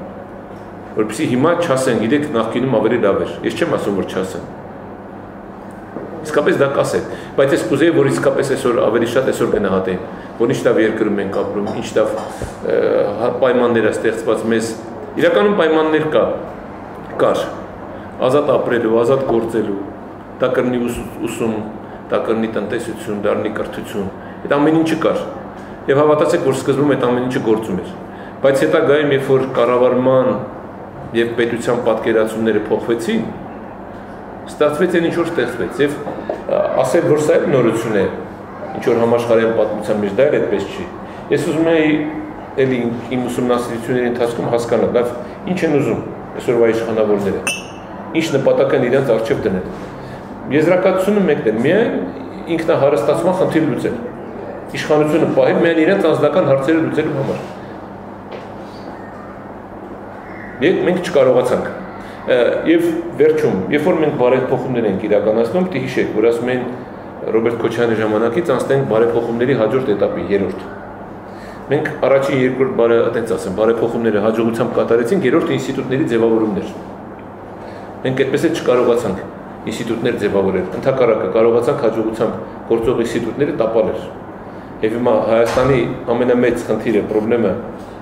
որպեսզի հիմա չասեն, գիտեք, նախկինում ավելի լավ էր։ Ես չեմ ասում, որ չասեն։ Իսկապես դա կասեն, բայց ես կուզեի, որ իսկապես այսօր ավելի շատ այսօր գնահատեին, որ ինչ լավ երկրում ենք ապրում, ինչ լավ պայմաններ է ստեղծված մեզ։ Իրականում պայմաններ կար ազատ ապրելու, ազատ գործելու, դա կրնի ուսում, դա կրնի տնտեսություն, դառնի կրթություն, այդ ամեն ինչը կար։ Եվ հավատացեք, որ սկզբում այդ ամեն ինչը գործում էր։ Բայց հետագայում, երբ որ կառավարման եւ պետության պատկերացումները փոխվեցին, Ստացվեց այն ինչ որ ստեղծվեց եւ ասել որ սա է նորություն է ինչ որ համաշխարհային պատմության մեջ դա էլ այդպես չի։ Ես ուզում եի էլի իմ ուսումնասիրությունների ընթացքում հասկանալ, լավ ինչ են ուզում այսօրվա իշխանավորները։ Ինչ նպատակ են իրենց առջև դնել։ Եզրակացությունը մեկն է, միայն ինքնահարստացման խնդիր լուծել։ Իշխանությունը պահել միայն իրենց անձնական հարցերը լուծելու համար։ Եվ մենք չկարողացանք։ Եվ վերջում, երբ որ մենք բարեփոխումներ ենք իրականացնում, պիտի հիշեք, որ ասում են Ռոբերտ Քոչարյանի ժամանակից անցնենք բարեփոխումների հաջորդ էտապի, երրորդ։ Մենք առաջին երկրորդ բարեփոխումները հաջողությամբ կատարեցինք, երրորդը ինստիտուտների ձևավորումներ։ Մենք այդպես էլ չկարողացանք ինստիտուտներ ձևավորել։ Ընդհակառակը կարողացանք հաջողությամբ գործող ինստիտուտները տապալել։ Եվ հիմա Հայաստանի ամենամեծ խնդիրը, խնդրեմը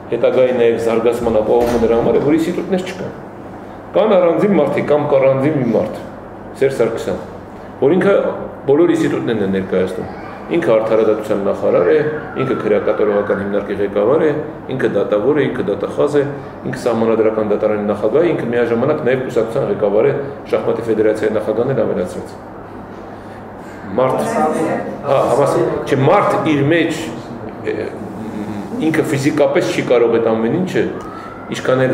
հետագայի նաև զարգացման ապահովումը նրա համար է, որ ինստիտուտներ չկան։ Կան առանձին մարդիկ կամ առանձին մի մարդ, Սերժ Սարգսյան, որ ինքը բոլոր ինստիտուտներն է ներկայացնում։ Ինքը արդարադատության նախարար է, ինքը քրեակատարողական հիմնարկի ղեկավար է, ինքը դատավոր է, ինքը դատախազ է, ինքը սահմանադրական դատարանի նախագահ է, ինքը միաժամանակ նաև կուսակցության ղեկավար է, շախմատի ֆեդերացիայի նախագահն էլ ավելացրեց։ Մարդ իր մեջ ինքը ֆիզիկապես չի կարող այդ ամեն ինչը ինչքան էլ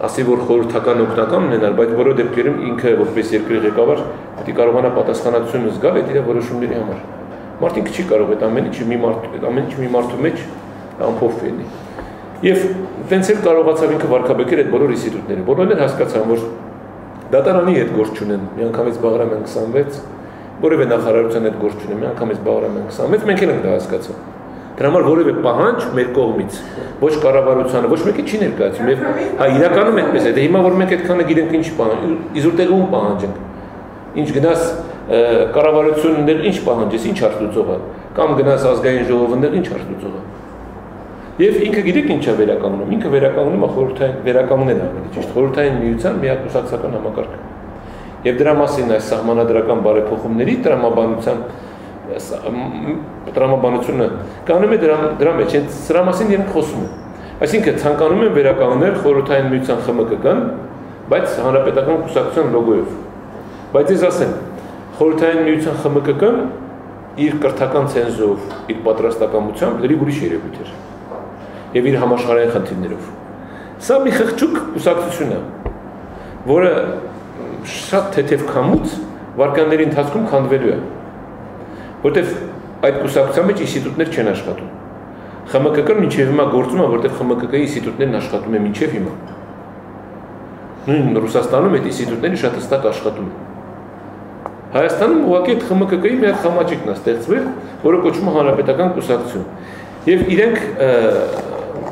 ասի որ խորհրդական օգնական ունենալ, բայց որոշ դեպքերում ինքը որպես երկրի ղեկավար պետք է կարողանա պատասխանատվություն զգալ այդ իր որոշումների համար։ Մարդ ինքը չի կարող այդ ամեն ինչը մի մարդու մեջ ամփոփվի։ Եվ տենց էլ կարողացավ ինքը վարկաբեկել այդ բոլոր ինստիտուտները։ Բոլորն էլ հասկացան, որ դատարանի հետ գործ չունեն, միանգամից Բաղրամ են 26, որևէ նախարարության հետ գործ չունեն, միանգամից Բաղրամ են 26, մենք էլ ենք դա հասկացել։ Դրա համար որևէ պահանջ մեր կողմից ոչ կառավարությանը, ոչ մեկի չի ներկայացում։ Եվ հա իրականում այդպես է։ Դե հիմա որ մենք այդքանը գիտենք ինչ պահանջ, իզուր տեղում պահանջենք։ Ինչ գնաս կառավարություններ ինչ պահանջես, ինչ հարց լուծող է, կամ գնաս ազգային ժողովներ ինչ հարց լուծող է։ Եվ ինքը գիտեք ինչ է վերականգնում, ինքը վերականգնում է խորհրդային վերականգնել ավելի ճիշտ խորհրդային միության միակուսակցական համակարգը։ Եվ դրա մասին այս սահմանադրական բարեփոխումների տրամաբանությունը կանում է դրա մեջ, սրա մասին իրենք խոսում են։ Այսինքն ցանկանում են վերականգնել խորհրդային միության ԽՄԿԿ-ն, բայց հանրապետական կուսակցության լոգոյով։ Բայց ես ասեմ, խորհրդային միության ԽՄԿԿ-ն իր կրթական ցենզով, իր պատրաստակամությամբ դրի ուրիշ երևույթ էր եւ իր համաշխարհային խնդիրներով։ Սա մի խղճուկ կուսակցություն է, որը շատ թեթև քամուց վարկանների ընթացքում քանդվելու է, որտեղ այդ կուսակցության մեջ ինստիտուտներ չեն աշխատում։ ԽՄԿԿ-ն մինչև հիմա գործում է, որտեղ ԽՄԿԿ-ի ինստիտուտներն աշխատում են մինչև հիմա։ Նույն Ռուսաստանում այդ ինստիտուտները շատ հստակ աշխատում են։ Հայաստանում ուղղակի այդ ԽՄԿԿ-ի մի հատ խմաճիկն է ստեղծվել, որը կոչվում է հանրապետական կուսակցություն։ Եվ իրենք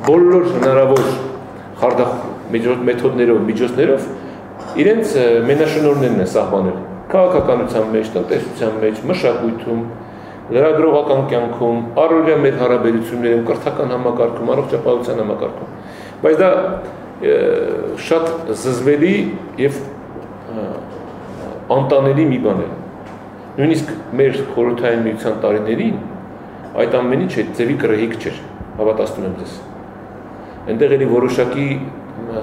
բոլոր հնարավոր խարդախ մեթոդներով, միջոցներով իրենց մենաշնորհներն են սահմանել քաղաքականության մեջ, տնտեսության մեջ, մշակույթում, լրագրողական կյանքում, առօրյա մեր հարաբերություններում, կրթական համակարգում, առողջապահության համակարգում։ Բայց դա շատ զզվելի եւ անտանելի մի բան է։ Նույնիսկ մեր խորհրդային միության տարիներին այդ ամեն ինչը ձևի կրհիկ չէր, հավատացնում եմ ձեզ։ Այնտեղ էլի որոշակի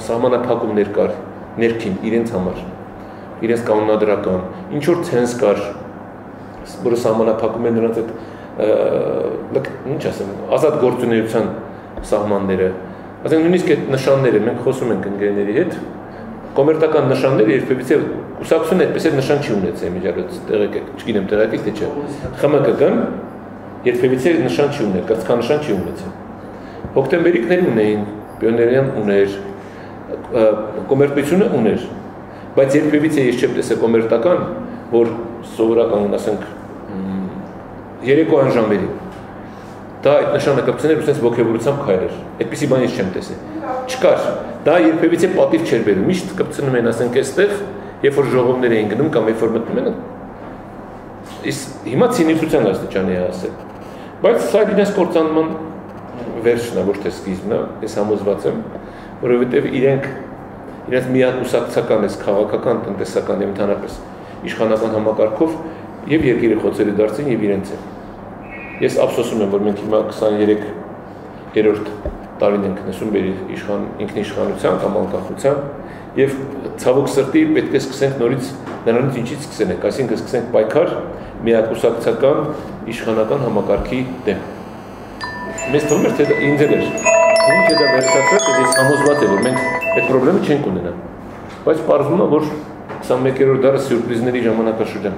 սահմանափակումներ կար ներքին իրենց համար, իրենց կանոնադրական, ինչ որ ցենզ կար, որը սահմանափակում է նրանց այդ ինչ ասեմ, ազատ գործունեության սահմանները։ Ասենք նույնիսկ այդ նշանները, մենք խոսում ենք ընկերների հետ, կոմերտական նշանները երբևիցե կուսակցությունը այդպես էլ նշան չի ունեցել միջազգային տեղեկեք, չգիտեմ տեղեկեք թե չէ։ ԽՄԿԿ-ն երբևիցե նշան չի ունել, կրծքանշան չի ունեցել։ Հոկտեմբերիկներ ունեին, պիոներյան ուներ, կոմերտությունը ուներ, բայց երբևիցե ես չեմ տեսել կոմերտական, որ սովորական ասենք երեկոյան ժամերին դա այդ նշանը կպցներ ու sense ոգևորությամբ քայլեր։ Այդպիսի բան ես չեմ տեսել։ Չկար։ Դա երբևիցե պատիվ չէր բերում։ Միշտ կպցնում են ասենք այստեղ, երբ որ ժողովներ էին գնում կամ երբ որ մտնում են։ Իսկ հիմա ցինիկության աստիճանի է ասել։ Բայց սա իրենց կործանման վերջն է, ոչ թե սկիզբն է, ես համոզված եմ, որովհետև իրենց միակուսակցական էս քաղաքական, տնտեսական եւ ընդհանրապես իշխանական համակարգով եւ երկիրը խոցելի դարձին եւ իրենց են։ Ես ափսոսում եմ, որ մենք հիմա 23-րդ տարին ենք նշում մեր ինքնիշխանության կամ անկախության եւ ցավոք սրտի պետք է սկսենք նորից նրանից ինչից սկսենք, այսինքն սկսենք պայքար միակուսակցական իշխանական համակարգի դեմ։ Մեզ թվում էր, թե ինձ էր, թե դա վերջացած է, ես համոզված եմ, որ մենք այդ խնդրը չենք ունենա։ Բայց պարզվում է, որ 21-րդ դարը սյուրպրիզների ժամանակաշրջան։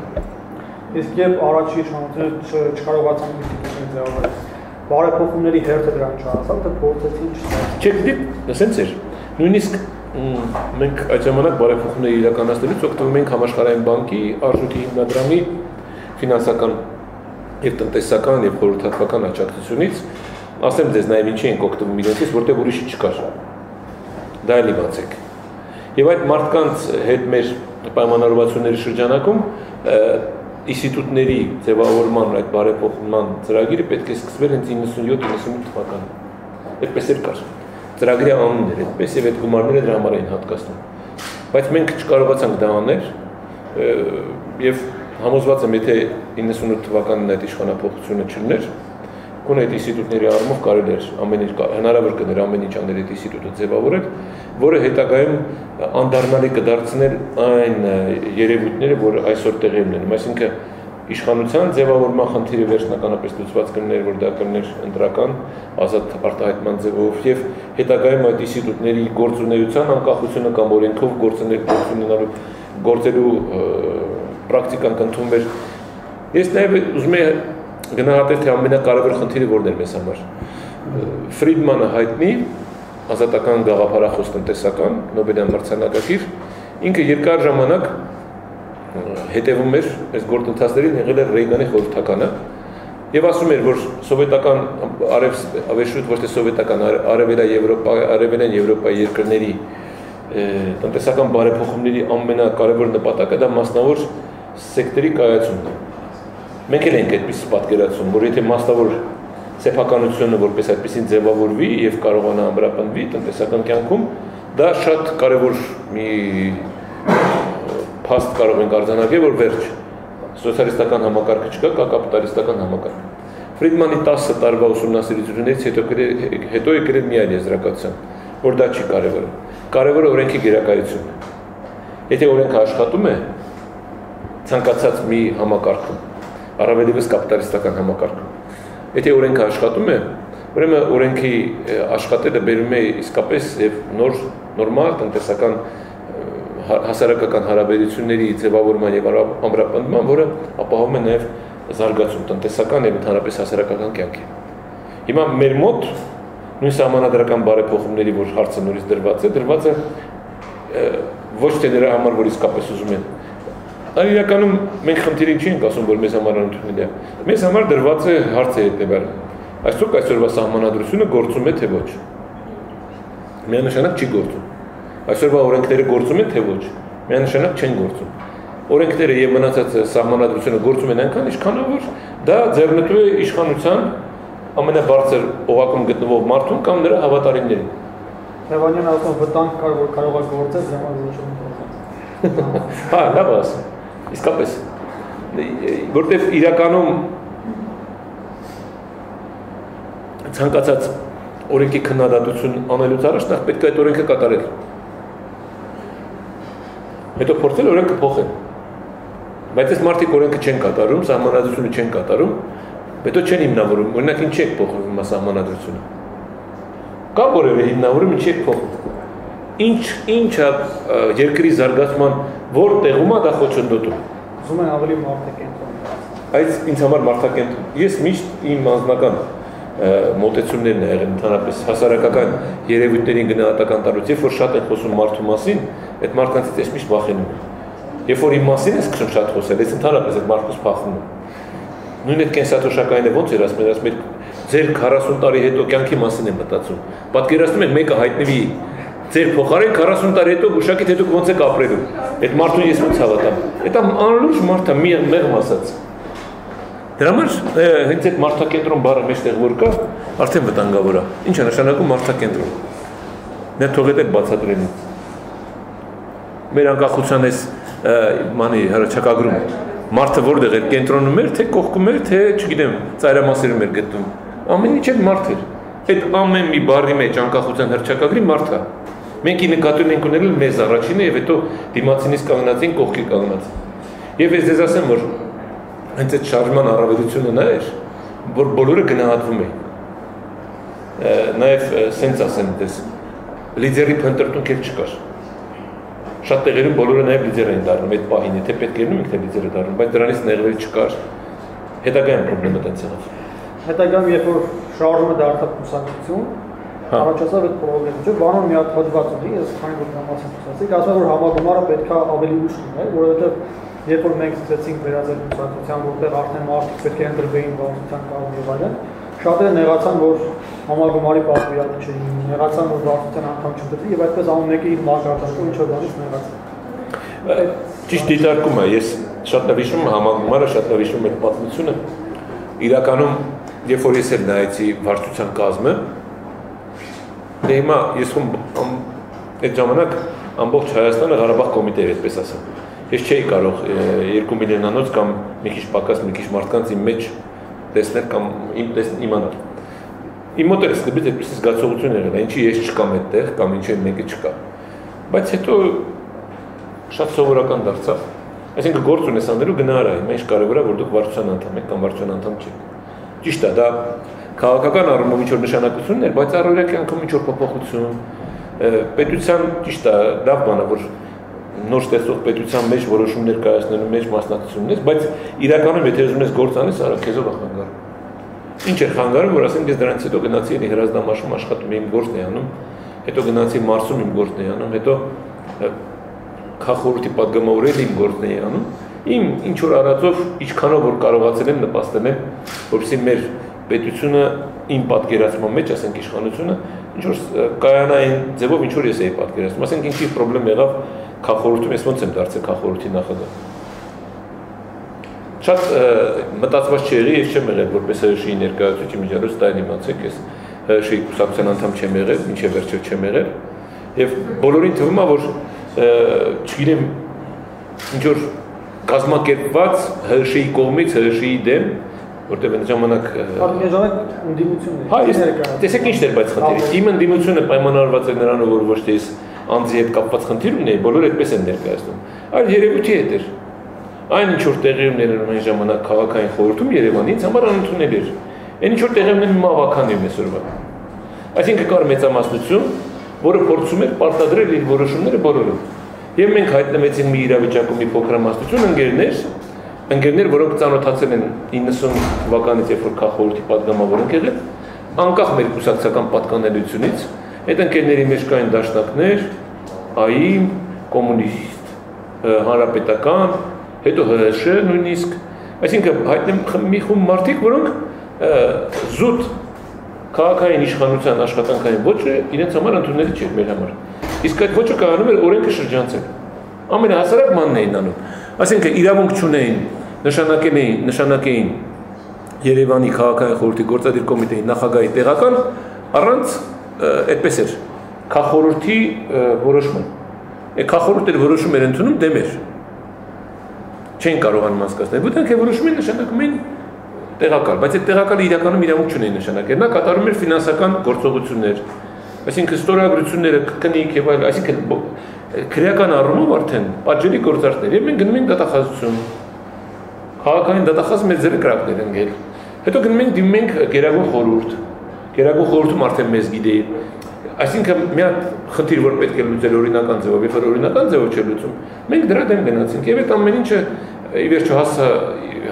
Իսկ երբ առաջի իշխանությունը չկարողացան ինստիտուտներ ձևավորել, բարեփոխումների հերթը դրան չհասավ, թե փորձեցին չստացնել։ Չէ, դիտեք, դա սենց էր։ Նույնիսկ մենք այդ ժամանակ բարեփոխումները իրականացնելուց օգտվում ենք Համաշխարհային բանկի, Արժույթի հիմնադրամի ֆինանսական եւ տնտեսական եւ խորհրդատվական աջակցությունից, ասեմ ձեզ նաեւ ինչի ենք օգտվում իրենցից, որտեղ ուրիշը չկար։ Դա էլ իմացեք։ Եվ այդ մարդկանց հետ մեր պայմանավորվածությունների շրջանակում ինստիտուտների ձևավորման այդ բարեփոխման ծրագիրը պետք է սկսվեր հենց 97-98 թվականին։ Այդպես էր կար։ Ծրագրի անունն էր այդպես եւ այդ գումարները դրա համար էին հատկացնում։ Բայց մենք չկարողացանք դա անել եւ համոզված եմ, եթե 98 թվականին այդ իշխանապողությունը չլիներ, գոնե այդ ինստիտուտների առումով կարելի էր ամեն ինչ հնարավոր կներ ամեն ինչ անել այդ ինստիտուտը ձևավորել, որը հետագայում անդառնալի կդարձներ այն երևույթները, որ այսօր տեղի ունենում, այսինքն իշխանության ձևավորման խնդիրը վերջնականապես լուծված կլիներ, որ դա կլիներ ընտրական, ազատ արտահայտման ձևով եւ հետագայում այդ ինստիտուտների գործունեության անկախությունը կամ օրենքով գործելու պրակտիկան կընդունվեր։ Ես նաեւ ուզում եմ գնահատել, թե ամենակարևոր խնդիրը որն էր մեզ համար։ Ֆրիդմանը հայտնի ազատական գաղափարախոս տնտեսական Նոբելյան մրցանակակիր, ինքը երկար ժամանակ հետևում էր այս գործընթացներին, եղել էր Ռեյգանի խորհրդականը եւ ասում էր, որ սովետական ավեշուտ ոչ թե սովետական արևելյան Եվրոպայի երկրների տնտեսական բարեփոխումների ամենակարևոր նպատակը դա մասնավոր սեկտորի կայացումն է։ Մենք էլ ենք այդպես պատկերացում, որ եթե մասնավոր սեփականությունը որպես այդպեսին ձևավորվի եւ կարողանա ամրապնդվի տնտեսական կյանքում, դա շատ կարևոր մի փաստ կարող ենք արձանագրել, որ վերջ սոցիալիստական համակարգը չկա, կա կապիտալիստական համակարգ։ Ֆրիդմանի 10 տարվա ուսումնասիրություններից հետո եկել է մի այլ եզրակացության, որ դա չի կարևորը։ Կարևորը օրենքի գերակայությունն է։ Եթե օրենքը աշխատում է, ցանկացած մի համակարգում, առավելևս կապիտալիստական համակարգում, եթե օրենքը աշխատում է, ուրեմն օրենքի աշխատելը բերում է իսկապես եւ նորմալ տնտեսական հասարակական հարաբերությունների ձևավորման եւ ամրապնդման, որը ապահովում է նաեւ զարգացում տնտեսական եւ ընդհանրապես հասարակական կյանքի։ Հիմա մեր մոտ նույն սահմանադրական բարեփոխումների, որ հարցը նորից դրված է ոչ թե նրա համար, որ իսկապես ուզում են։ Այլ իրականում մենք խնդիրին չենք ասում, որ մեզ համար անընդունելի է։ Մեզ համար դրված է հարցը հետեւյալ։ Այսօրվա սահմանադրությունը գործում է թե ոչ։ Միանշանակ չի գործում։ Այսօրվա օրենքները գործում են թե ոչ, միանշանակ չեն գործում։ Օրենքները եւ մնացած սահմանադրությունը գործում են այնքան, ինչքանով որ դա ձեռնտու է իշխանության ամենաբարձր օղակում գտնվող մարդուն կամ նրա հավատարիմներին։ Լևոնյանն ասում վտանգ կար, որ կարող է գործել ժամանակաշրջանում։ Հա, լավ ասում։ Իսկապես, որտեղ իրականում ցանկացած օրենքի քննադատություն անելուց առաջ նախ պետք է այդ օրենքը կատարել։ Հետո փորձել օրենքը փոխել։ Բայց այս մարդիկ օրենքը չեն կատարում, սահմանադրությունը չեն կատարում, հետո չեն հիմնավորում, օրինակ ինչ եք փոխում հիմա սահմանադրությունը։ Կա որևէ հիմնավորում ինչ եք փոխում։ Ինչ է երկրի զարգացման որ տեղում է դա խոչընդոտում։ Ուզում են ավելի մարդակենտրոն։ Այս ինձ համար մարդակենտրոն։ Ես միշտ իմ անձնական մոտեցումներն է եղել ընդհանրապես հասարակական երևույթներին գնահատական տալուց, երբ որ շատ են խոսում մարդու մասին, այդ մարդկանցից ես միշտ վախենում եմ։ Երբ որ իմ մասին է սկսում շատ խոսել, ես ընդհանրապես այդ մարդուց փախնում եմ։ Նույն այդ կենսաթոշակայինը ոնց էր ասում, ասում ձեր 40 տարի հետո կյանքի մասին եմ մտածում։ Պատկերացնում եք մեկը հայտնվի ձեր փոխարեն 40 տարի հետո գուշակից հետո ոնց եք ապրելու։ Այդ մարդուն ես ոնց հավատամ։ Դա անլուրջ մարդ է, մեղմ ասած։ Դրա համար հենց այդ մարդակենտրոն բառը մեջտեղ որ կա, արդեն վտանգավոր է։ Ինչ է նշանակում մարդակենտրոն։ Նա թողել եք բացատրելու։ Մեր անկախության այս մանի հրաչակագրում մարդը որտեղ էր կենտրոնում էր, թե կողքում էր, թե չգիտեմ, ծայրամասերում էր գտնում։ Ամեն ինչ այդ մարդ էր։ Այդ ամեն մի բառի մեջ անկախության հրաչակագրի մարդ է։ Մենք ի նկատի ունենք ունել մեզ առաջինը եւ հետո դիմացինից կանգնածին կողքի կանգնած։ Եվ ես ձեզ ասեմ, որ հենց այդ շարժման առավելությունը նա էր, որ բոլորը գնահատվում էին։ Նաեւ սենց ասեմ դες լիդերի փնտրտունք էլ չկար։ Շատ տեղերում բոլորը նաեւ լիդեր էին դառնում այդ պահին, եթե պետք էր ինքը լիդերը դառնում, բայց դրանից նեղվեր չկար։ Հետագայում խնդրեմը տենց եղավ։ Հետագայում երբ որ շարժումը դարձավ կուսակցություն, առաջացավ այդ խնդիրը, չէ՞, բանոն մի հատ հոդված ունի, ես քանի որ համասին խոսացի, ասում որ համագումարը պետքա ավելի ուշ լինի, որովհետեւ երբ որ մենք սկսեցինք վերածել կուսակցության, որտեղ արդեն մարդիկ պետք է ընտրվեին վարչության կազմում եւ այլն, շատերը նեղացան, որ համագումարի պատվիրատու չէին, նեղացան, որ վարչության անդամ չընտրվի եւ այդպես ամեն մեկը իր մակարդակով ինչ որ բանից նեղացավ։ Ճիշտ դիտարկում է, ես շատ լավ հիշում եմ համագումարը, շատ լավ հիշում եմ այդ պատմությունը։ Իրականում, երբ որ ես էլ նայեցի վարչության կազմը, դե հիմա ես այդ ժամանակ ամբողջ Հայաստանը Ղարաբաղ կոմիտե էր, այդպես ասեմ։ Ես չէի կարող 2 միլիոնանոց կամ մի քիչ պակաս մի քիչ մարդկանց իմ մեջ տեսնել կամ իմանալ։ Իմ մոտ էլ սկզբից այդպես զգացողություն եղել է, ինչի ես չկամ այդտեղ կամ ինչի մեկը չկա։ Բայց հետո շատ սովորական դարձավ։ Այսինքն գործ ունես անելու գնահար է, ինչ կարևոր է որ դուք վարչության անդամ եք կամ վարչության անդամ չեք։ Ճիշտ է, դա քաղաքական առումով ինչ որ նշանակություն էր, բայց առօրյա կյանքում ինչ որ փոփոխություն, պետության ճիշտ է, լավ բան է, որ նոր ստեղծող պետության մեջ որոշումներ կայացնելու մեջ մասնակցություն ունես, բայց իրականում եթե ուզում ես գործ անես, արա քեզով է խանգարում։ Ինչ է խանգարում, որ ասենք ես դրանից հետո գնացի էլի հրազդամաշում աշխատում իմ գործն է անում, հետո գնացի Մարսում իմ գործն է անում, հետո քաղաքորթի պատգամավորել իմ գործն է անում, իմ ինչ որ արածով ինչքանով որ կարողացել եմ նպաստել եմ, որպեսզի մեր պետությունը իմ պատկերացման մեջ, ասենք իշխանությունը, ինչ որ կայանային ձևով ինչ որ ես էի պատկերացնում, ասենք ինչի խնդրեմ եղավ քաղաքորթում, ես ոնց եմ դարձել քաղաքորթի նախագահ։ Շատ մտածված չէի, ես չեմ եղել որպես ՀՀՇ-ի ներկայացուցիչ միջազգայինորոշ դա իմացեք, ես ՀՀՇ-ի կուսակցության անդամ չեմ եղել, մինչև վերջը չեմ եղել, եւ բոլորին թվում է, որ չգիտեմ ինչ որ կազմակերպված ՀՀՇ-ի կողմից ՀՀՇ-ի դեմ, որտեղ այն ժամանակ ընդդիմություն էր։ Հա, տեսեք ինչն էր բայց խնդիրը։ Իմ ընդդիմությունը պայմանավորված էր նրանով, որ ոչ թե ես անձի հետ կապված խնդիր ունեի, բոլորը այդպես են ներկայացնում։ Այլ երևույթի հետ էր։ Այն ինչ որ տեղի ունենում այն ժամանակ քաղաքային խորհրդում Երևանի ինձ համար անընդունել էր։ Այն ինչ որ տեղի ունենում մավականին այսօրվա։ Այսինքն կար մեծամասնություն, որը փորձում էր պարտադրել իր որոշումները բոլորին։ Եվ մենք հայտնվեցինք մի իրավիճակում մի փոքրամասնություն ընկերներ, որոնք ծանոթացել են 90 թվականից, երբ որ քաղաքորթի պատգամավոր ենք եղել, անկախ մեր կուսակցական պատկանելությունից, այդ ընկերների մեջ կային դաշնակներ, ԱԻ, կոմունիստ, հանրապետական, հետո ՀՀՇ նույնիսկ, այսինքն հայտնեմ մի խումբ մարդիկ, որոնք զուտ քաղաքային իշխանության աշխատանքային ոճը իրենց համար ընդունելի չէր մեր համար։ Իսկ այդ ոճը կայանում էր օրենքը շրջանցել։ Ամենահասարակ մանն էին անում։ Այսինքն իրավունք չունեին, նշանակեին Երևանի քաղաքային խորհրդի գործադիր կոմիտեի նախագահի տեղական առանց այդպես էր քաղաքորթի որոշման։ Քաղաքորթը որոշում էր ընդունում դեմ էր։ Չեն կարողանում հասկացնել, որտեղ որոշում են նշանակում են տեղակալ, բայց այդ տեղակալը իրականում իրավունք չունի նշանակել։ Նա կատարում էր ֆինանսական գործողություններ, այսինքն ստորագրությունները, կնիկ եւ այլ, այսինքն քրեական առումով արդեն պատժելի գործարքներ եւ մենք գնում ենք դատախազություն։ Քաղաքային դատախազ մեր ձեռը կրակներ ընկել։ Հետո գնում ենք դիմում ենք Գերագույն խորհուրդ։ Գերագույն խորհուրդում արդեն մեզ գիտեի։ Այսինքն մի հատ խնդիր որ պետք է լուծել օրինական ձևով, երբ որ օրինական ձևով չէ լուծում, մենք դրա դեմ գնացինք եւ այդ ամեն ինչը ի վերջո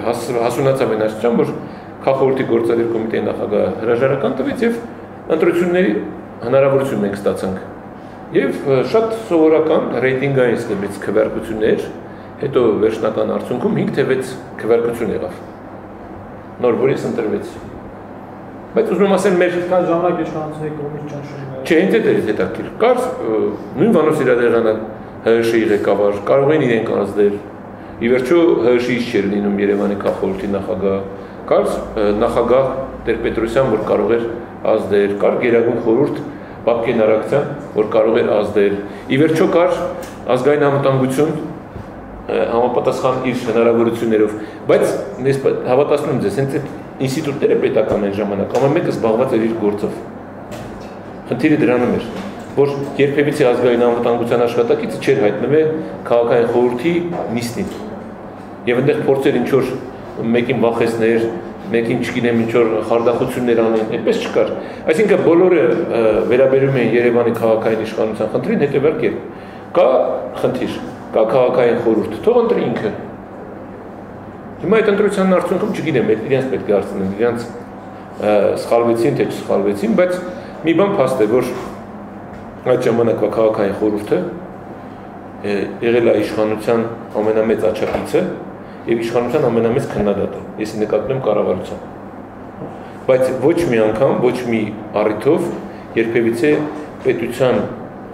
հասունացավ այն աշխարհում, որ քաղաքորթի գործադիր կոմիտեի նախագահ հրաժարական տվեց եւ ընտրությունների հնարավորություն մենք ստացանք։ Եվ շատ սովորական ռեյտինգային սկզբից քվեարկություններ, հետո վերջնական արդյունքում 5 թե 6 քվեարկություն եղավ։ Նոր որ ես ընտրվեցի։ Բայց ուզում եմ ասել մեր կան ժամանակ իշխանությունների կողմից ճնշումներ։ Չէ, ինձ էլ հետաքրքիր։ Կար նույն Վանո Սիրադեղյանը ՀՀՇ-ի ղեկավար, կարող են իրենք ազդել։ Ի վերջո ՀՀՇ-ից չէր լինում Երևանի քաղաքորթի նախագահ, կար նախագահ Տեր-Պետրոսյան, որ կարող էր ազդել, կար Գերագույն խորհուրդ Բաբկեն Արաքսյան, որ կարող էր ազդել։ Ի վերջո կար ազգային անվտանգություն համապատասխան իր հնարավորություններով, բայց ես հավատացնում եմ ձեզ, հենց այդ ինստիտուտները պետական են ժամանակ, ամեն մեկը զբաղված էր իր գործով։ Խնդիրը դրանում էր։ որ երբևիցե ազգային անվտանգության աշխատակիցը չէր հայտնվել քաղաքային խորհրդի նիստին։ Եվ այնտեղ փորձեր ինչ որ մեկին վախեցներ, մեկին չգիտեմ ինչ որ խարդախություններ անեն, այդպես չկար։ Այսինքն բոլորը վերաբերում են Երևանի քաղաքային իշխանության խնդրին հետևյալ կերպ։ Կա խնդիր, կա քաղաքային խորհուրդ, թող ընտրի ինքը։ Հիմա այդ ընտրության արդյունքում չգիտեմ, իրենց պետք է հարցնեն, իրենց սխալվեցին թե չսխալվեցին, բայց մի բան փաստ է, որ այդ ժամանակվա քաղաքային խորհուրդը եղել է իշխանության ամենամեծ աչակիցը եւ իշխանության ամենամեծ քննադատը, ես նկատում եմ կառավարության։ Բայց ոչ մի անգամ, ոչ մի առիթով երբևիցե պետության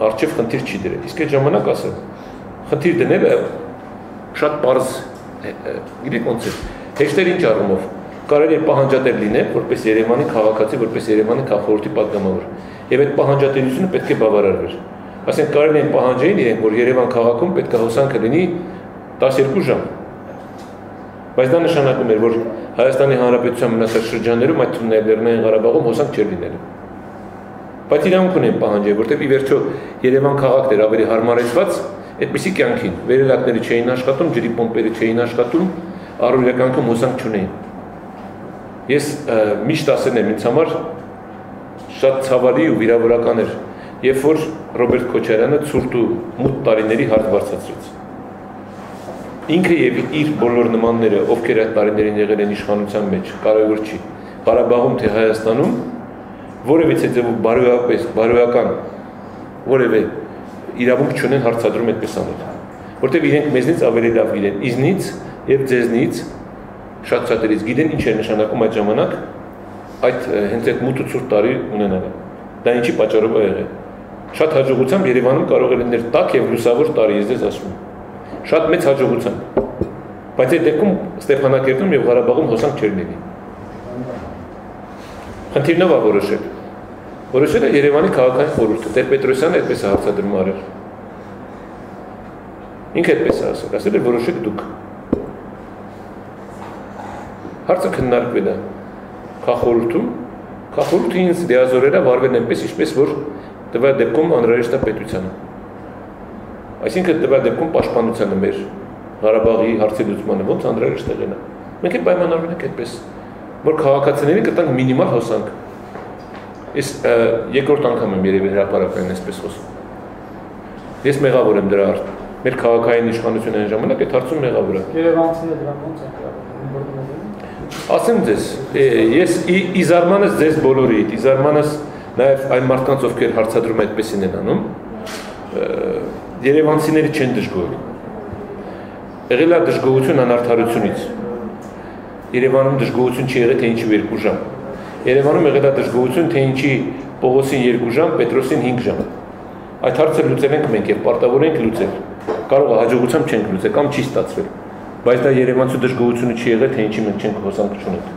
առջև խնդիր չի դրել։ Իսկ այդ ժամանակ ասեմ, խնդիր դնելը շատ պարզ, գիտեք ոնց է, հեշտեր ինչ առումով, կարելի է պահանջատեր լինել, որպես Երևանի քաղաքացի, որպես Երևանի քաղաքորդի պատգամավոր, եւ այդ պահանջատիրությունը պետք է բավարարվեր։ Ասենք կարելի է պահանջեին իրենք, որ Երևան քաղաքում պետք է հոսանքը լինի 12 ժամ։ Բայց դա նշանակում էր, որ Հայաստանի Հանրապետության մնացած շրջաններում այդ Լեռնային Ղարաբաղում հոսանք չէր լինելու։ Բայց իրանք ունեն պահանջել, որտեղ ի վերջո Երևան քաղաքն էր ավելի հարմարեցված այդպիսի կյանքին։ Վերելակները չէին աշխատում, ջրի պոմպերը չէին աշխատում, առօրյա կյանքում հոսանք չունեին։ Ես միշտ ասել եմ ինձ համար շատ ցավալի ու վիրավորական էր, երբ որ Ռոբերտ Քոչարյանը ցուրտ ու մութ տարիների հարց բարձրացրեց։ Ինքը եւ իր բոլոր նմանները, ովքեր այդ տարիներին եղել են իշխանության մեջ, կարևոր չի, Ղարաբաղում թե Հայաստանում, որևիցե ձևով բարոյական որևէ իրավունք չունեն հարցադրում այդպես անել, որտեղ իրենք մեզնից ավելի լավ գիտեն, իզնից եւ ձեզնից շատ շատերից գիտեն ինչ է նշանակում այդ ժամանակ այդ հենց այդ մութ ու ցուրտ տարի ունենալը։ Դա ինչի պատճառով է եղել։ Շատ հաջողությամբ Երևանում կարող է լինել տաք եւ լուսավոր տարի, ես ձեզ ասում եմ։ Շատ մեծ հաջողությամբ։ Բայց այդ դեպքում Ստեփանակերտում եւ Ղարաբաղում հոսանք չէր լինի։ Խնդիրն ով է որոշել։ Որոշել է Երևանի քաղաքային խորհուրդը, Տեր-Պետրոսյանը այդպես է հարցադրում արել։ Ինքը այդպես է ասել է որոշեք դուք։ Հարցը քննարկվել է քաղաքորհրդում, քաղաքորհուրդը ինձ դիազորել է վարվել այնպես, ինչպես որ տվյալ դեպքում անհրաժեշտ է պետությանը։ Այսինքն տվյալ դեպքում պաշտպանությանը մեր Ղարաբաղի հարցի լուծմանը ոնց անհրաժեշտ է եղել։ Մենք էլ պայմանավորվել ենք այդպես, որ քաղաքացիներին կտանք մինիմալ հոսանք։ Ես երկրորդ անգամ եմ երևի հրապարակային այսպես խոսում։ Ես մեղավոր եմ դրա հարցում։ Մեր քաղաքային իշխանությունը այն ժամանակ այդ հարցում մեղավոր է։ Երևանցիները դրան ոնց են վերաբերվում։ Ասեմ ձեզ, ես իզարմանս ձեզ բոլորիդ, իզարմանս նաև այն մարդկանց, ովքեր հարցադրում այդպեսին են անում, երևանցիները չեն դժգոհել։ Եղել է դժգոհություն անարդարությունից։ Երևանում դժգոհություն չի եղել, թե ինչի 2 ժամ։ Երևանում եղել է դժգոհություն, թե ինչի Պողոսին 2 ժամ, Պետրոսին 5 ժամ։ Այդ հարցը լուծել ենք մենք եւ պարտավոր ենք լուծել։ Կարող է հաջողությամբ չենք լուծել կամ չի ստացվել։ Բայց դա Երևանցու դժգոհությունը չի եղել, թե ինչի մենք չենք հոսանք չունենք։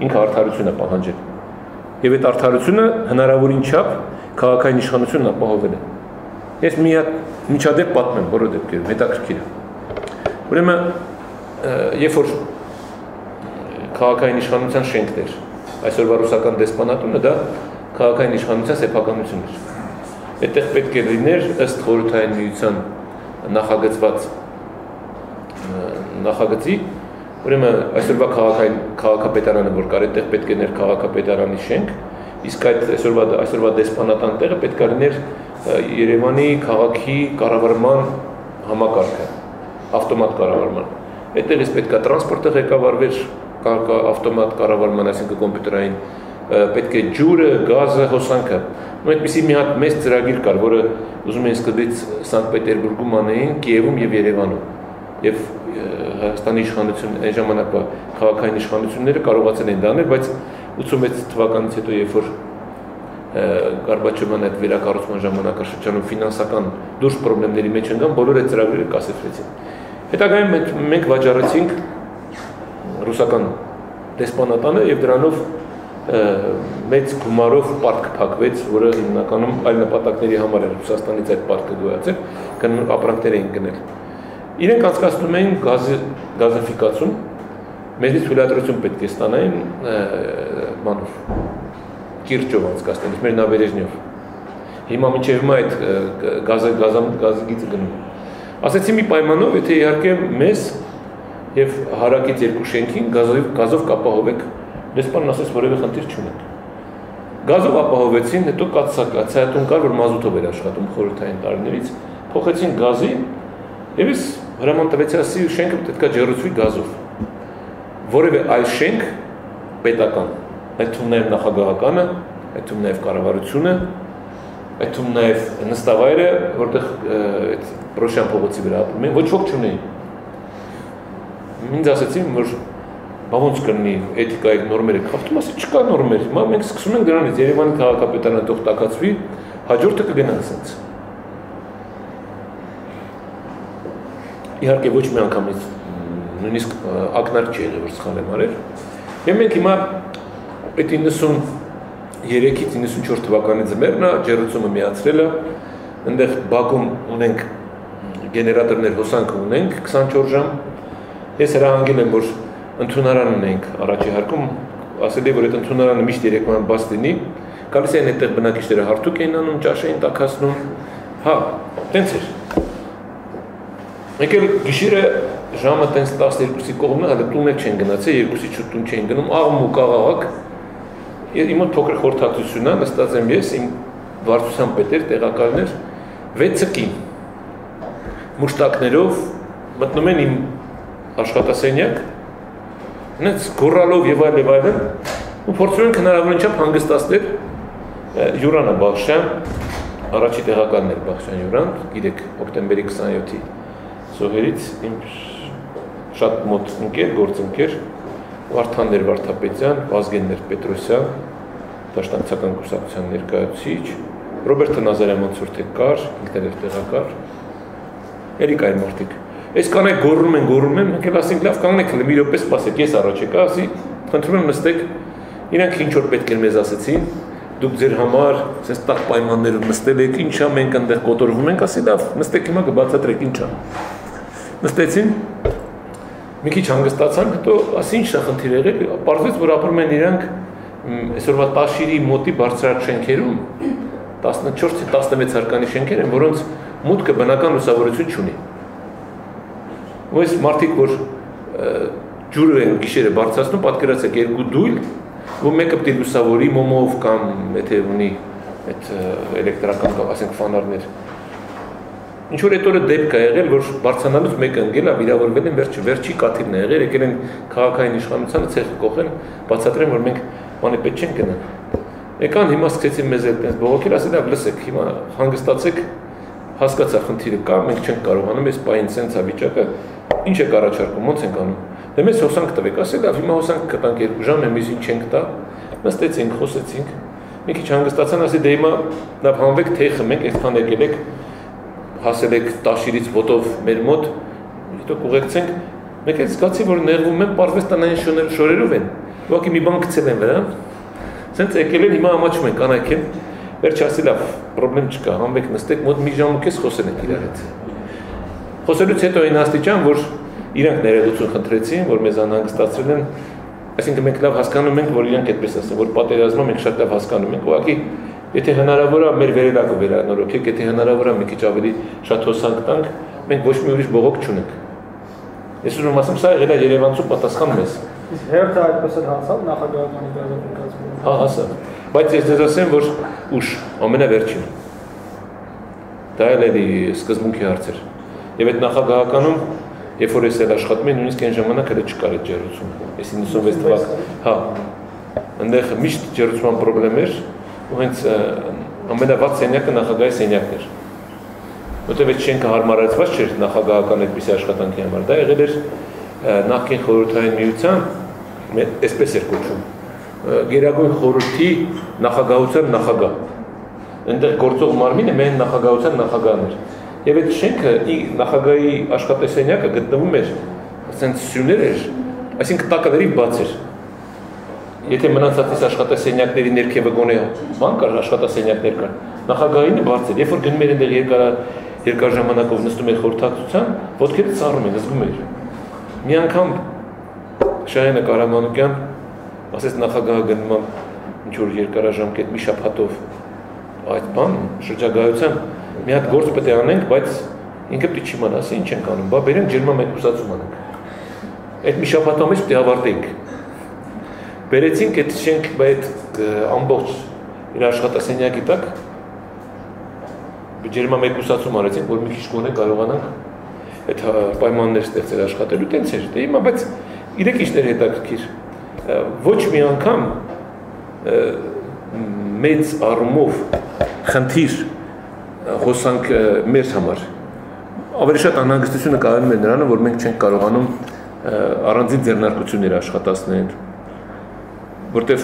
Ինքը արդարություն է պահանջել։ Եվ այդ արդարությունը հնարավորին չափ քաղաքային իշխանությունն ապահովել է։ Ես մի հատ միջադեպ պատմեմ, որը դեպքերում հետաքրքիր է։ Ուրեմն, երբ որ քաղաքային իշխանության շենքն էր, այսօրվա ռուսական դեսպանատունը դա քաղաքային իշխանության սեփականություն էր։ Այդտեղ պետք է լիներ ըստ խորհրդային միության նախագծված նախագծի, ուրեմն այսօրվա քաղաքապետարանը, որ կար, այդտեղ պետք է ներ քաղաքապետարանի շենք, իսկ այդ այսօրվա դեսպանատան տեղը պետք է լիներ Երևանի քաղաքի կառավարման համակարգը, ավտոմատ կառավարման։ Այդտեղից պետք է տրանսպորտը ղեկավարվեր ավտոմատ կառավարման, այսինքն կոմպյուտերային, պետք է ջուրը, գազը, հոսանքը։ Այդպիսի մի հատ մեծ ծրագիր կար, որը ուզում են սկզբից Սանկտ Պետերբուրգում անեին, Կիևում եւ Երևանում։ Եվ Հայաստանի իշխանություն այն ժամանակվա քաղաքային իշխանությունները կարողացել են դա անել, բայց 86 թվականից հետո, երբ որ Գորբաչովյան այդ վերակառուցման ժամանակաշրջանում ֆինանսական դուրս խնդիրների մեջ ընկան, բոլոր այդ ծրագրերը կասեցվեցին։ Հետագայում մենք վաճառեցինք ռուսական դեսպանատանը եւ դրանով մեծ գումարով պարտք փակվեց, որը հիմնականում այլ նպատակների համար էր Ռուսաստանից այդ պարտքը գոյացել, ապրանքներ էին գնել։ Իրենք անցկացնում էին գազաֆիկացում, մեզնից թույլատրություն պետք է ստանային մանով, կիրճով անցկացնելիս, մեր նավերեժնյով։ Հիմա մինչև հիմա այդ գազի գիծը գնում։ Ասեցի մի պայմանով, եթե իհարկե մեզ եւ հարակից երկու շենքին գազով կապահովեք, դեսպանն ասեց որևէ խնդիր չունենք։ Գազով ապահովեցին, հետո կացայատուն կար, որ մազութով էր աշխատում խորհրդային տարիներից, փոխեցին գազի եւ ես հրաման տվեցի, ասի շենքը պետք է ջեռուցվի գազով։ Որևէ այլ շենք պետական, այդ թվում նաեւ նախագահականը, այդ թվում նաեւ կառավարությունը, այդ թվում նաեւ նստավայրը, որտեղ այդ Պրոշյան փողոցի վրա ապրում են, ոչ ոք չունեին։ Ինձ ասեցին, որ բա ոնց կլինի էթիկայի նորմերը խախտում, ասի չկա նորմեր։ Հիմա մենք սկսում ենք դրանից Երևանի քաղաքապետարանը թող տակածվի, հաջորդը կգնա ասենց։ Իհարկե ոչ մի անգամից նույնիսկ ակնարկ չի եղել, որ սխալ եմ արել։ Եվ մենք հիմա այդ 93-ից 94 թվականի ձմեռն է, ջեռուցումը միացրել է, այնտեղ բակում ունենք գեներատորներ հոսանք ունենք 24 ժամ։ Ես հրահանգել եմ, որ ընդունարան ունենք առաջի հարկում, ասել եմ, որ այդ ընդունարանը միշտ երեկոյան բաց լինի, գալիս են այդտեղ բնակիչները հարթուկ էին անում, ճաշ էին տաքացնում։ Հա, տենց էր։ Մենք էլ գիշերը ժամը տենց 12-ի կողմն է, հələ տուն չեն գնացել, 2-ից շուտ տուն չեն գնում, աղմուկ աղաղակ։ Իմ մոտ փոքր խորհրդակցություն է, նստած եմ ես, իմ վարչության պետեր, տեղակալներ, 6 կին մուշտակներով մտնում են իմ աշխատասենյակ, նենց գոռալով եւ այլն, ու փորձում են հնարավորին չափ հանգստացնել Յուրանա Բախշյան, առաջի տեղակալն էր Բախշյան Յուրան, գիտեք, հոկտեմբերի 27-ի զոհերից իմ շատ մոտ ընկեր, գործընկեր, Վարդան Վարդապետյան, Վազգեն Պետրոսյան, դաշնակցական կուսակցության ներկայացուցիչ, Ռոբերտ Նազարյան Ցուրտե կար, ինքներ տեղակալ, էլի կային մարդիկ։ Այս կանայք գոռում են, մենք էլ ասենք լավ կանգնեք, մի րոպե սպասեք, ես առաջ եկա, ասի, խնդրում եմ նստեք, իրանք ինչ որ պետք էր մեզ ասեցին, դուք ձեր համար, ասես տակ պայմաններում նստել եք, ինչա մենք այնտեղ կոտորվում ենք, ասի լավ, նստեք հիմա կբացատրեք ինչա։ Նստեցին, մի քիչ հանգստացան, հետո ասի ինչ է խնդիր եղել, պարզվեց, որ ապրում են իրանք այսօրվա Տաշիրի մոտի բարձրահարկ շենքերում, 14-16 հարկանի շենքեր են, որոնց մուտքը բնական լուսավորություն չունի։ Ու այս մարդիկ, որ ջուրը են գիշերը բարձրացնում, պատկերացրեք երկու դույլ, որ մեկը պետք է լուսավորի մոմով կամ եթե ունի այդ էլեկտրական կամ ասենք ֆանարներ։ Ինչ որ այդ օրը դեպք է եղել, որ բարձրանալուց մեկը ընկել է, վիրավորվել են, վերջի կաթիլն է եղել, եկել են քաղաքային իշխանությանը ցեղը կողեն, բացատրեն, որ մենք բանի պետք չենք գնա։ Եկան հիմա սկսեցին մեզ այդպես բողոքել, ասել լավ լսեք, հիմա հանգստացեք, հասկացա խնդիրը կա, մենք չենք կարողանում, այս պահին սենց է վիճակը, ինչ եք առաջարկում, ոնց ենք անում։ Դե մեզ հոսանք տվեք, ասել լավ, հիմա հոսանք կտանք 2 ժամ, εμείς ինչ ենք տա, նստեցինք, խոսեցինք, մի քիչ հանգստացան, ասի դե հիմա լավ հանվեք թեյ խմենք, այդքան եկել եք, հասել եք Տաշիրից ոտով մեր մոտ, հետո կուղեկցենք, մեկ էլ զգացի, որ նեղվում են, պարզվեց տնային շորերով են, ուղղակի մի բան գցել են վրա, սենց եկել են, հիմա ամաչում են, կանայք են, վերջ ասի լավ, պրոբլեմ չկա, հանվեք նստեք, մոտ մի ժամ ու կես խոսել ենք իրար հետ։ Խոսելուց հետո այն աստիճան, որ իրանք ներողություն խնդրեցին, որ մեզ անհանգստացրել են, այսինքն մենք լավ հասկանում ենք, որ իրանք այդպես ասեն, որ պատերազմը մենք շատ լավ հասկանում ենք, ուղղակի եթե հնարավոր է մեր վերելակը վերանորոգեք, եթե հնարավոր է մի քիչ ավելի շատ հոսանք տանք, մենք ոչ մի ուրիշ բողոք չունենք։ Ես ուզում ասեմ, սա եղել է Երևանցու պատասխան մեզ։ Իսկ հերթը այդպես էլ հասավ նախագահականի դերակատարությունը։ Հա, հասավ։ Բայց ես ձեզ ասեմ, որ ուշ, ամենավերջին։ Դա էլի սկզբունքի հարց էր։ Եվ այդ նախագահականում, երբ որ ես էլ աշխատում եմ, նույնիսկ այն ժամանակ հələ չկար այդ ջեռուցումը։ Ես 96 թվականին, հա, այնտեղ միշտ ջեռուցման խնդրեմ էր, ու հենց ամենավատ սենյակը նախագահի սենյակն էր։ Որտեղ այդ շենքը հարմարացված չէր նախագահական այդպիսի աշխատանքի համար։ Դա եղել էր նախկին խորհրդային միության, այսպես էր կոչվում, Գերագույն խորհրդի նախագահության նախագահ։ Այնտեղ գործող մարմինը միայն նախագահության նախագահն էր։ Եվ այդ շենքը նախագահի աշխատասենյակը գտնվում էր, ասենց սյուներ էր, այսինքն տակավերի բաց էր։ Եթե մնացածից աշխատասենյակների ներքևը գոնե բան կար, աշխատասենյակներ կար, նախագահինը բաց էր։ Երբ որ գնում էր այնտեղ երկար ժամանակով նստում էր խորհրդակցության, ոտքերը ծառում են, զգում էր։ Մի անգամ Շահենը Կարամանուկյան ասեց նախագահը գնում ինչ որ երկարաժամկետ մի շաբաթով այդ բան շրջագայության մի հատ գործ պետք է անենք, բայց ինքը պետք է չիմանա, ասի ինչ ենք անում, բա բերենք ջերմամեկուսացում անենք։ Այդ մի շաբաթվա մեջ պետք է ավարտենք։ Բերեցինք այդ շենք այդ ամբողջ իր աշխատասենյակի տակ ջերմամեկուսացում արեցինք, որ մի քիչ գոնե կարողանանք այդ պայմաններ ստեղծել աշխատելու, տենց էր։ Դե հիմա բայց իրեք իշներ հետաքրքիր։ Ոչ մի անգամ մեծ առումով խնդիր հոսանք մեր համար։ Ավելի շատ անհանգստությունը կայանում է նրանը, որ մենք չենք կարողանում առանձին ձեռնարկություններ աշխատացնել, որտեղ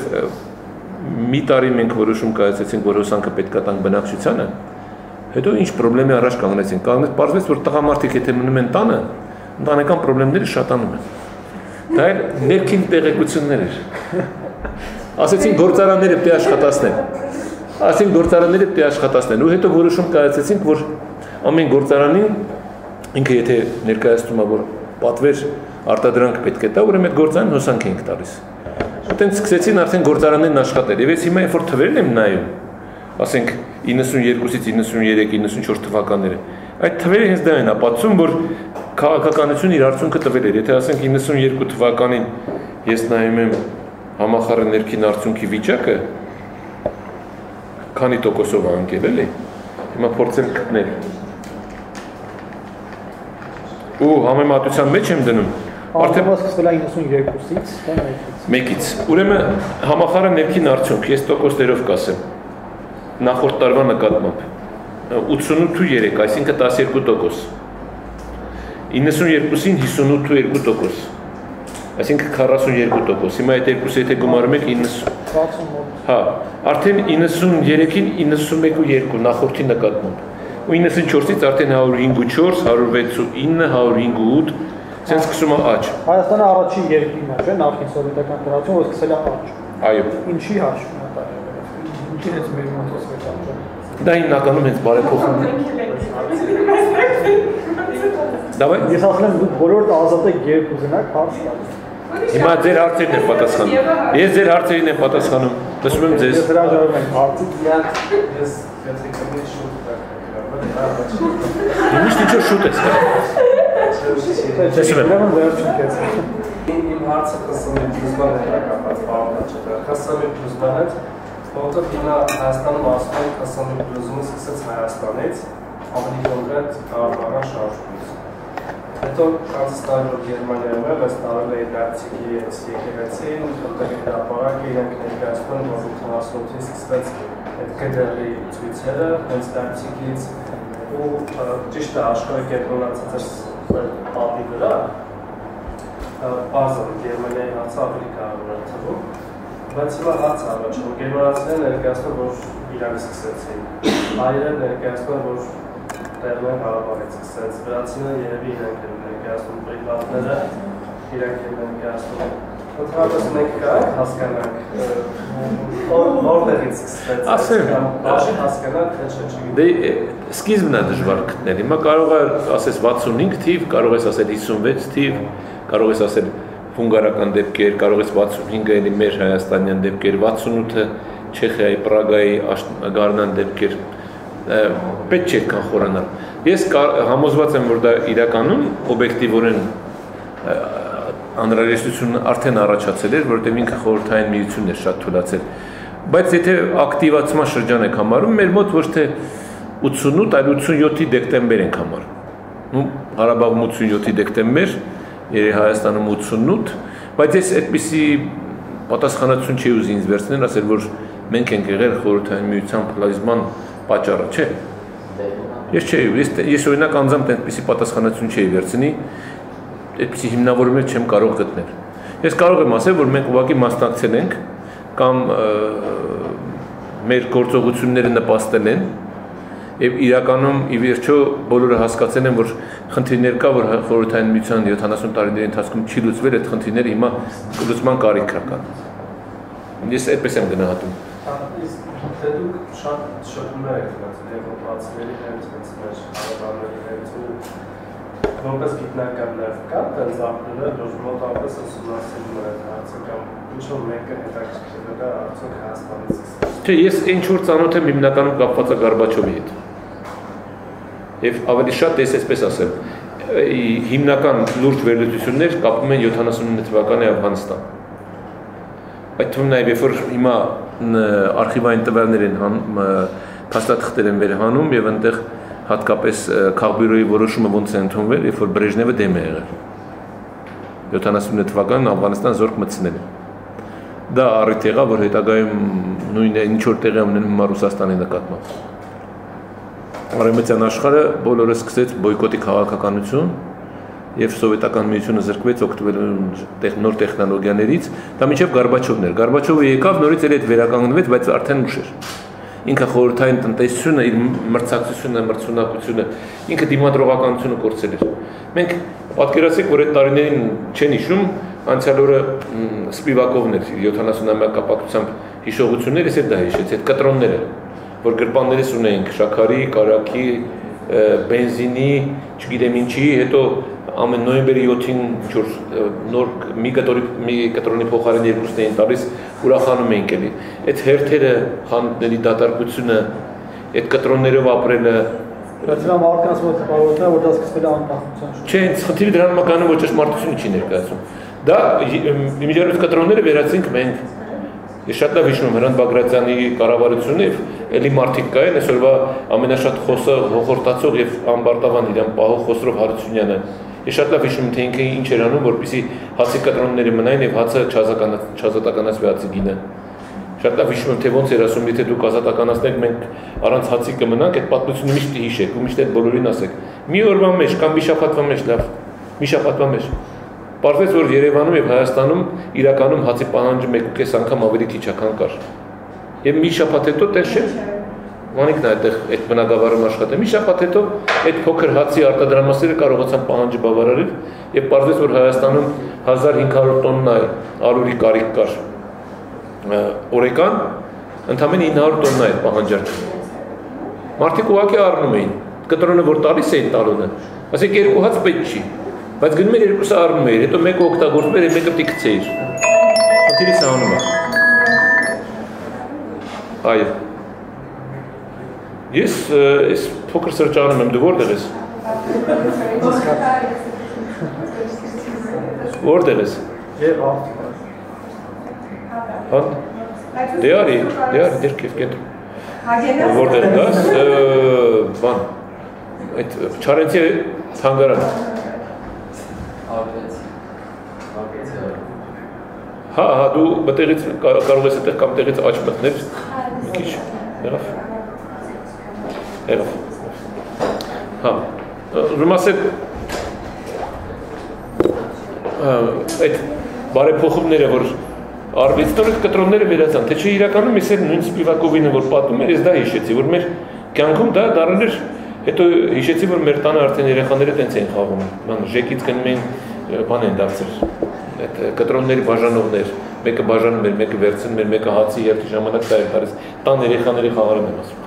մի տարի մենք որոշում կայացրեցինք, որ հոսանքը պետք է տանք բնակչությանը, հետո ինչ խնդրի առաջ կանգնեցինք։ Պարզվեց, որ տղամարդիկ եթե մնում են տանը, ընտանեկան խնդիրները շատանում են։ Դա էլ ներքին տեղեկություններ էր։ Ասեցին գործարանները պետք է աշխատացնեն։ Ու հետո որոշում կայացրեցինք, որ ամեն գործարանին ինքը եթե ներկայացնում է, որ պատվեր արտադրանք պետք է տա, ուրեմն այդ գործարանին հոսանք ենք տալիս։ Այդտենց սկսեցին արդեն գործարաններն աշխատել։ Եվ ես հիմա երբ որ թվերն եմ նայում, ասենք 92-ից 93-94 թվականները, այդ թվերը հենց դա են ապացուցում, որ քաղաքականությունը իր արդյունքը տվել էր։ Եթե ասենք 92 թվականին ես նայում եմ համախառն ներքին արդյունքի վիճակը, քանի տոկոսով է ընկել, էլի։ Հիմա փորձեմ գտնել։ Ու համեմատության մեջ եմ դնում։ Արդեն սկսվել է 92-ից, դա 1-ից։ Ուրեմն համախառն ներքին արդյունք, ես տոկոսներով կասեմ։ Նախորդ տարվա նկատմամբ 88.3, այսինքն 12%։ 92-ին 58.2%, այսինքն 42%։ Հիմա այդ երկուսը եթե գումարում եք 90։ Հա, արդեն 93-ին 91.2 նախորդի նկատմամբ։ Ու 94-ից արդեն 105.4, 106.9, 105.8, ցենց սկսում է աճ։ Հայաստանը առաջին երկիրն է, չէ՞, նախին սովետական դրացում, որ սկսել է աճ։ Այո։ Ինչի հաշվին է դա։ Ինչի հենց մեր մոտոց մեջ աճը։ Դա հիմնականում հենց բարեփոխում է։ Դավայ։ Ես ասում եմ դուք բոլորդ ազատ եք երբ ուզենաք հարց տալ։ Հիմա ձեր հարցերն են պատասխանում։ Ես ձեր հարցերին եմ պատասխանում։ Լսում եմ ձեզ։ Ես հրաժարվում եմ հարցից։ Ես քեզ շուտ Ինչ շուտ ես։ Լսում եմ։ Իմ հարցը կասամի բյուզման հետ կապված բաղանջը։ Կասամի բյուզման հետ, որտեղ հիմա Հայաստանում ասում են կասամի բյուզումը սկսեց Հայաստանից, ավելի կոնկրետ Ղարաբաղյան շարժումից։ Հետո կանցած տարի որ Գերմանիայում է, բայց տարել է Լայպցիգի եկեղեցին, որտեղ հրապարակը իրենք ներկայացնում են, որ 78-ին սկսվեց այդ ԿԴՌ-ի ցույցերը, հենց Լայպցիգից ու ճիշտ է աշխարհը կենտրոնացած էր պատի վրա, բազը Գերմանիայի հարցը ավելի կարևոր է թվում, բայց հիմա հարց առաջ, որ գերմանացիները ներկայացնում, որ իրանք սկսեցին, հայերը ներկայացնում, որ Տերնեն Ղարաբաղից սկսեց, վրացիները երևի իրենք են ներկայացնում, պրիվատները իրենք են ներկայացնում։ Ընդհանրապես մենք կարանք հասկանանք, որտեղից սկսվեց, բաժին հասկանանք, թե չէ։ Դե սկիզբն է դժվար գտնել, հիմա կարող է ասես 65 թիվ, կարող ես ասել 56 թիվ, կարող ես ասել հունգարական դեպքեր, կարող ես 65-ը էլի մեր հայաստանյան դեպքեր, 68-ը Չեխիայի, Պրագայի գարնան դեպքեր, պետք չէ կան խորանալ։ Ես համոզված եմ, որ դա իրականում օբյեկտիվորեն անհրաժեշտությունը արդեն առաջացել էր, որովհետև ինքը խորհրդային միությունն էր շատ թուլացել։ Բայց եթե ակտիվացման շրջան եք համարում, մեր մոտ ոչ թե 88, այլ 87-ի դեկտեմբեր ենք համարում։ Ղարաբաղում 87-ի դեկտեմբեր, Հայաստանում 88, բայց ես այդպիսի պատասխանատվություն չի ուզի ինձ վերցնել, ասել, որ մենք ենք եղել խորհրդային միության փլազման պատճառը, չէ։ Ես օրինակ անձամբ այդպիսի պատասխանատվություն չի վերցնի, այդպիսի հիմնավորումներ չեմ կարող գտնել։ Ես կարող եմ ասել, որ մենք ուղղակի մասնակցել ենք կամ մեր գործողությունները նպաստել են եւ իրականում ի վերջո բոլորը հասկացել են, որ խնդիրներ կա, որ խորհրդային միության 70 տարիների ընթացքում չի լուծվել, այդ խնդիրները հիմա լուծման կարիք կա։ Ես այդպես եմ գնահատում։ Դե դուք շատ շփումներ եք ունեցել եվրոպացիների հետ, մեր Ղարաբաղների հետ, որպես գիտնական նաև կա, տենց ապրելը, որ մոտավորապես ուսումնասիրում է հարցը կամ ինչ-որ մեկը հետաքրքրել է արդյոք Հայաստանից։ Չէ, ես ինչ-որ ծանոթ եմ հիմնականում կապված է Գորբաչովի հետ։ Եվ ավելի շատ ես այսպես ասեմ, հիմնական լուրջ վերլուծություններ կապվում են 79 թվականի Աֆղանստան։ Այդ թվում նաև երբ որ հիմա արխիվային տվյալներ են փաստաթղթեր են վերհանում եւ այնտեղ հատկապես քաղբյուրոյի որոշումը ոնց է ընդունվել, երբ որ Բրեժնևը դեմ է եղել։ 79 թվականին Աֆղանստան զորք մտցնել է։ Դա առիթ եղավ, որ հետագայում նույնը ինչ որ տեղի ունենում Ռուսաստանի նկատմամբ։ Արևմտյան աշխարհը բոլորը սկսեց բոյկոտի քաղաքականություն եւ սովետական միությունը զրկվեց օգտվելու նոր տեխնոլոգիաներից, դա մինչեւ Գորբաչովն էր։ Գորբաչովը եկավ, նորից էլ այդ վերականգնվեց, բայց արդեն ուշ էր։ Ինքը խորհրդային տնտեսությունը, իր մրցակցությունը, մրցունակությունը, ինքը դիմադրողականությունը կորցրել էր։ Մենք պատկերացրեք, որ այդ տարիներին չեն հիշում, անցյալ օրը Սպիվակովն էր 70-ամյա կապակցությամբ հիշողություններ, ես էլ դա հիշեցի, այդ կտրոնները, որ գրպաններս ունեինք շաքարի, կարագի, բենզինի, չգիտեմ ինչի, հետո ամեն նոյեմբերի 7-ին նոր մի կտրոնի փոխարեն երկուսն էին տալիս, ուրախանում էինք էլի։ Այդ հերթերը, խանութների դատարկությունը, այդ կտրոններով ապրելը։ Բայց նա մարդկանց մոտ կարողացել է, որ դա սկսվել է անկախության շուտ։ Չէ, խնդիրը դրան մականում ոչ ճշմարտությունը չի ներկայացում։ Դա իմիջիայլոց կտրոնները վերացինք մենք։ Ես շատ լավ հիշում եմ Հրանտ Բագրատյանի կառավարությունը եւ էլի մարդիկ կային, այսօրվա ամենաշատ խոսը հոխորտացող եւ ամբարտավան իրան պահող Խոսրով Հարությունյանը։ Ես շատ լավ հիշում եմ, թե ինքը ինչ էր անում, որպեսզի հացի կտրոնները մնային եւ հացը չազատականացվի հացի գինը։ Շատ լավ հիշում եմ, թե ոնց էր ասում, եթե դուք ազատականացնեք, մենք առանց հացի կմնանք, այդ պատմությունը միշտ հիշեք ու միշտ այդ բոլորին ասեք։ Մի օրվա մեջ կամ մի շաբաթվա մեջ, լավ, մի շաբաթվա մեջ։ Պարզվեց, որ Երևանում եւ Հայաստանում իրականում հացի պահանջը 1.5 անգամ ավելի քիչ է, քան կար։ Եվ մի շաբաթ հետո տես չէ։ Մանիկն է այդտեղ այդ բնակավարում աշխատել։ Մի շաբաթ հետո այդ փոքր հացի արտադրամասերը կարողացան պահանջը բավարարել եւ պարզվեց, որ Հայաստանում 1500 տոննա արուրի կարիք կար օրեկան, ընդամենը 900 տոննա է պահանջարկը։ Մարդիկ ուղղակի առնում էին։ Կտրոնը որ տալիս էին տալոնը, ասեք երկու հաց պետք չի։ Բայց գնում էր երկուսը առնում էր, հետո մեկը օգտագործում էր, մեկը պիտի գցեիր։ Խնդիրը սանում է։ Այո։ Ես այս փոքր սրճարանում եմ, դու որտեղ ես։ Որտեղ ես։ Հատ։ Դե արի, դեր քեֆ կետ։ Որտեղ դաս, բան։ Այդ Չարենցի թանգարան։ Հա, դու մտերից կարող ես այդտեղ կամ տեղից աճ մտնել, մի քիչ, եղավ, հա, ուզում ասել, այդ բարեփոխումները, որ արվեստորը կտրոնները վերացան, թե չէ իրականում ես էլ նույն Սպիվակովինը, որ պատում էր, ես դա հիշեցի, որ մեր կյանքում դա դառել էր, հետո հիշեցի, որ մեր տանը արդեն երեխաները տենց էին խաղում, ժեկից գնում էին, բան են դարձել, այդ կտրոնների բաժանողներ, մեկը բաժանում էր, մեկը վերցնում էր, մեկը հացի երթի ժամանակ դա էր տարես, տան երեխաների խաղարում եմ ասում։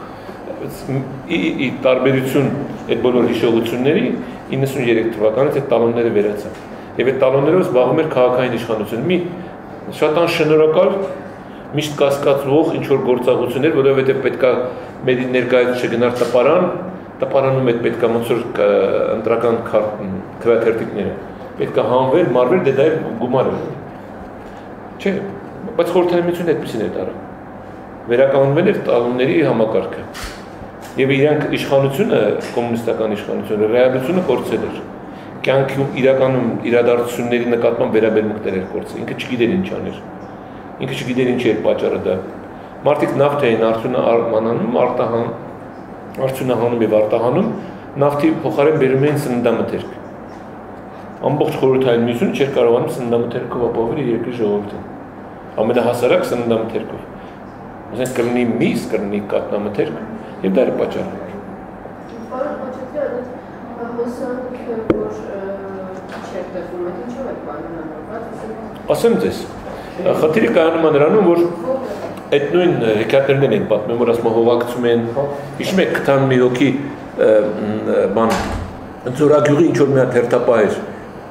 Ի տարբերություն այդ բոլոր հիշողությունների 93 թվականից այդ տալոնները վերացան։ Եվ այդ տալոններով զբաղվում էր քաղաքային իշխանությունը։ Մի շատ անշնորհակալ, միշտ կասկածվող ինչ-որ գործողություններ, որովհետև պետքա մեր ներկայացուցիչ չգնար տպարանում այդ պետքա ոնց որ ընտրական քվեաթերթիկները։ Պետքա հանվել, մարվել, դե դա էլ գումար է։ Չէ, բայց խորհրդային միությունը այդպեսին էր տարա։ Վերականգնվել էր տալոնների համակարգը։ Եվ իրանք իշխանությունը, կոմունիստական իշխանությունը, ռեալությունը կորցրել էր։ Կյանքում իրականում իրադարձությունների նկատմամբ վերաբերմունքներ էր կորցրել։ Ինքը չգիտեր ինչ աներ։ Ինքը չգիտեր ինչ էր պատճառը դա։ Մարդիկ նավթ էին արդյունահանում եւ արտահանում, նավթի փոխարեն բերում էին սննդամթերք։ Ամբողջ խորհրդային միությունը չէր կարողանում սննդամթերքով ապահովել երկրի ժողովրդին։ Ամենահասարակ սննդամթերքով։ Ասենք կլինի միս, կլինի կատնամթերք, եւ դա է պատճառը։ Ասեմ ձեզ, խնդիրը կայանում է նրանում, որ այդ նույն հեքիաթներն են պատմում, որ ասում հովակցում են, հիշում եք քթան մի հոգի բան Ձորագյուղի ինչ որ մի հատ հերթապահ էր,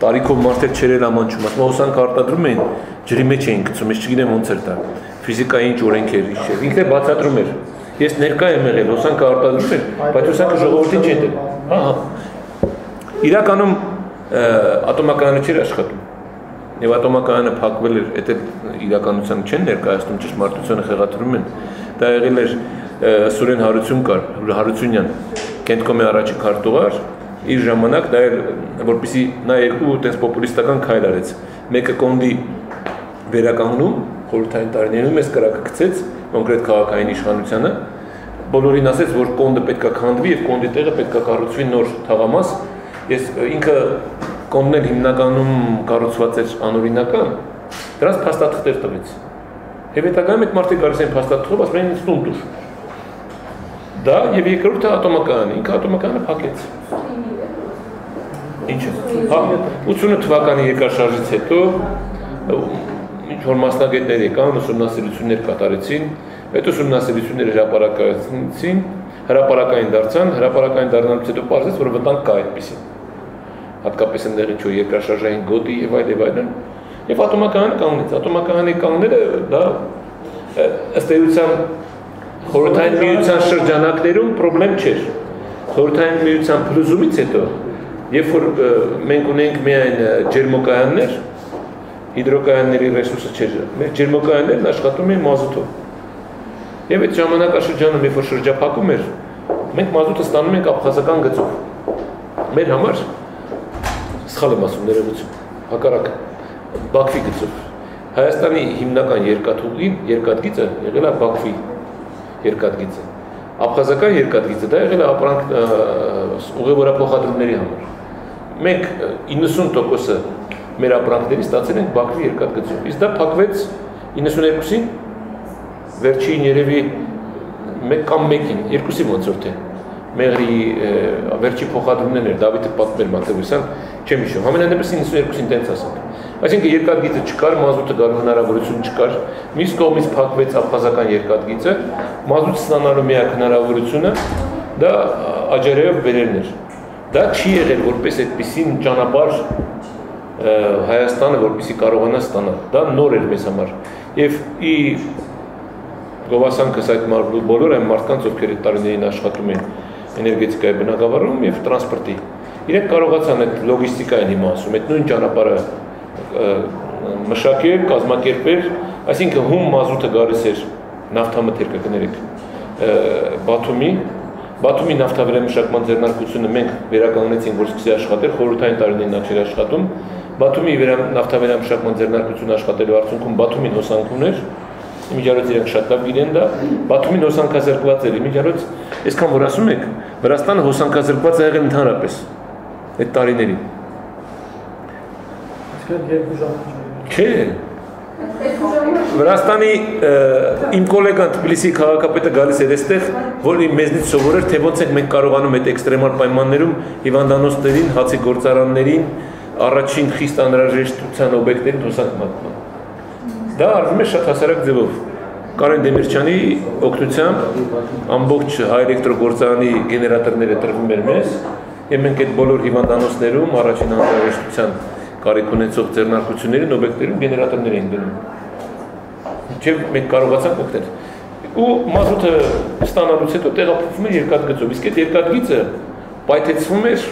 տարիքով մարդեր չերել ամանչում, ասում հոսանք արտադրում էին, ջրի մեջ էին գցում, ես չգիտեմ ոնց էր դա։ Ֆիզիկայի ինչ օրենք էր, ինքն էլ բացատրում էր։ Ես ներկա եմ եղել, հոսանքը արտադրում էր, բայց հոսանքը ժողովրդին չէր դել։ Ահա։ Իրականում ատոմակայանը չէր աշխատում։ Եվ ատոմակայանը փակվել էր, դա իրականության չեն ներկայացնում, ճշմարտությունը խեղաթյուրում են։ Դա եղել էր Սուրեն Հարություն կար, Հարությունյան, Կենտկոմի առաջի քարտուղար, իր ժամանակ դա էր, որպեսզի նա երկու տես պոպուլիստական քայլ արեց։ Մեկը կոնդի վերականգնում, խորհրդային տարիներում էս կրակը գցեց կոնկրետ քաղաքային իշխանությանը, բոլորին ասեց, որ կոնդը պետք է քանդվի եւ կոնդի տեղը պետք է կառուցվի նոր թաղամաս։ Ես ինքը կոնդն էլ հիմնականում կառուցված էր անօրինական, դրանց փաստաթղթեր տվեց։ Եվ հետագայում այդ մարդիկ գալիս են փաստաթղթով, ասում են ինձ տուն տուր։ Դա եւ երկրորդը ատոմակայանը, ինքը ատոմակայանը փակեց։ Ինչը։ Հա, 80 թվականի երկրաշարժից հետո ինչ որ մասնագետներ եկան, ուսումնասիրություններ կատարեցին, այդ ուսումնասիրությունները հրապարակային դարձան, հրապարակային դառնալուց հետո պարզեց, որ վտանգ կա այդպեսին։ Հատկապես այնտեղ ինչ որ երկրաշարժային գոտի եւ այլն։ Եվ ատոմակայանը կանգնեց, ատոմակայանի կանգնելը դա ըստ էության խորհրդային միության շրջանակներում խնդրեմ չէր։ Խորհրդային միության փլուզումից հետո, երբ որ մենք ունենք միայն ջերմոկայաններ, հիդրոկայանների ռեսուրսը չէր, մեր ջերմոկայաններն աշխատում էին մազութով։ Եվ այդ ժամանակաշրջանում, երբ որ շրջափակում էր, մենք մազութը ստանում ենք աբխազական գծով։ Մեր համար սխալ եմ ասում, ներողություն, հակառակը, Բաքվի գծով։ Հայաստանի հիմնական երկաթգիծը եղել է Բաքվի երկաթգիծը։ Աբխազական երկաթգիծը դա եղել է ապրանք ուղևորափոխադրումների համար։ Մենք 90%-ը մեր ապրանքների ստացել ենք Բաքվի երկաթգծով։ Իսկ դա փակվեց 92-ին, վերջին երևի մեկ կամ մեկին, երկուսի ոնց որ թե Մեղրի վերջի փոխադրումներն էր, Դավիթը պատմել Մատեոսյան, չեմ հիշում, համենայնդեպս 92-ին տենց ասենք։ Այսինքն երկաթգիծը չկար, մազութը գալու հնարավորություն չկար, մյուս կողմից փակվեց աբխազական երկաթգիծը, մազութ ստանալու միակ հնարավորությունը դա աջարեով բերելն էր։ Դա չի եղել որպես այդպիսին ճանապարհ Հայաստանը, որպեսզի կարողանա ստանալ։ Դա նոր էր մեզ համար։ Եվ գովասանքս այդ բոլոր այն մարդկանց, ովքեր այդ տարիներին աշխատում են էներգետիկայի բնագավառում եւ տրանսպորտի, իրենք կարողացան այդ լոգիստիկային հիմա ասում, այդ նույն ճանապարհը մշակել, կազմակերպել, այսինքն հում մազութը գալիս էր նավթամթերքը կներեք Բաթումի նավթավերամշակման ձեռնարկությունը մենք վերականգնեցինք, որ սկսի աշխատել, խորհրդային տարիներին նա չէր աշխատում, Բաթումի նավթավերամշակման ձեռնարկությունը աշխատելու արդյունքում Բաթումին հոսանք ուներ, Իմիջիարոց իրենք շատ լավ գիտեն դա, Բաթումին հոսանքազրկված էր, իմիջիարոց, այսքան որ ասում եք, Վրաստանը հոսանքազրկված է եղել ընդհանրապես այդ տարիներին։ Չէ։ Վրաստանի իմ գոլեգան Թբիլիսի քաղաքապետը գալիս էր այստեղ, որ մեզնից սովորեր, թե ոնց ենք մենք կարողանում այդ էքստրեմալ պայմաններում հիվանդանոցներին, հացի գործարաններին, առաջին խիստ անհրաժեշտության օբյեկտներին հոսանք մատնել։ Դա արվում է շատ հասարակ ձևով։ Կարեն Դեմիրճյանի օգնությամբ ամբողջ հայ էլեկտրոգործարանի գեներատորները տրվում էր մեզ, եւ մենք այդ բոլոր հիվանդանոցներում առաջին անհրաժեշտության կարիք ունեցող ձեռնարկություններին, օբյեկտերում գեներատորներ էին դնում։ Չէ՞ մենք կարողացանք օգնել։ Ու մազութը ստանալուց հետո տեղափոխվում էր երկաթգծով, իսկ այդ երկաթգիծը պայթեցվում էր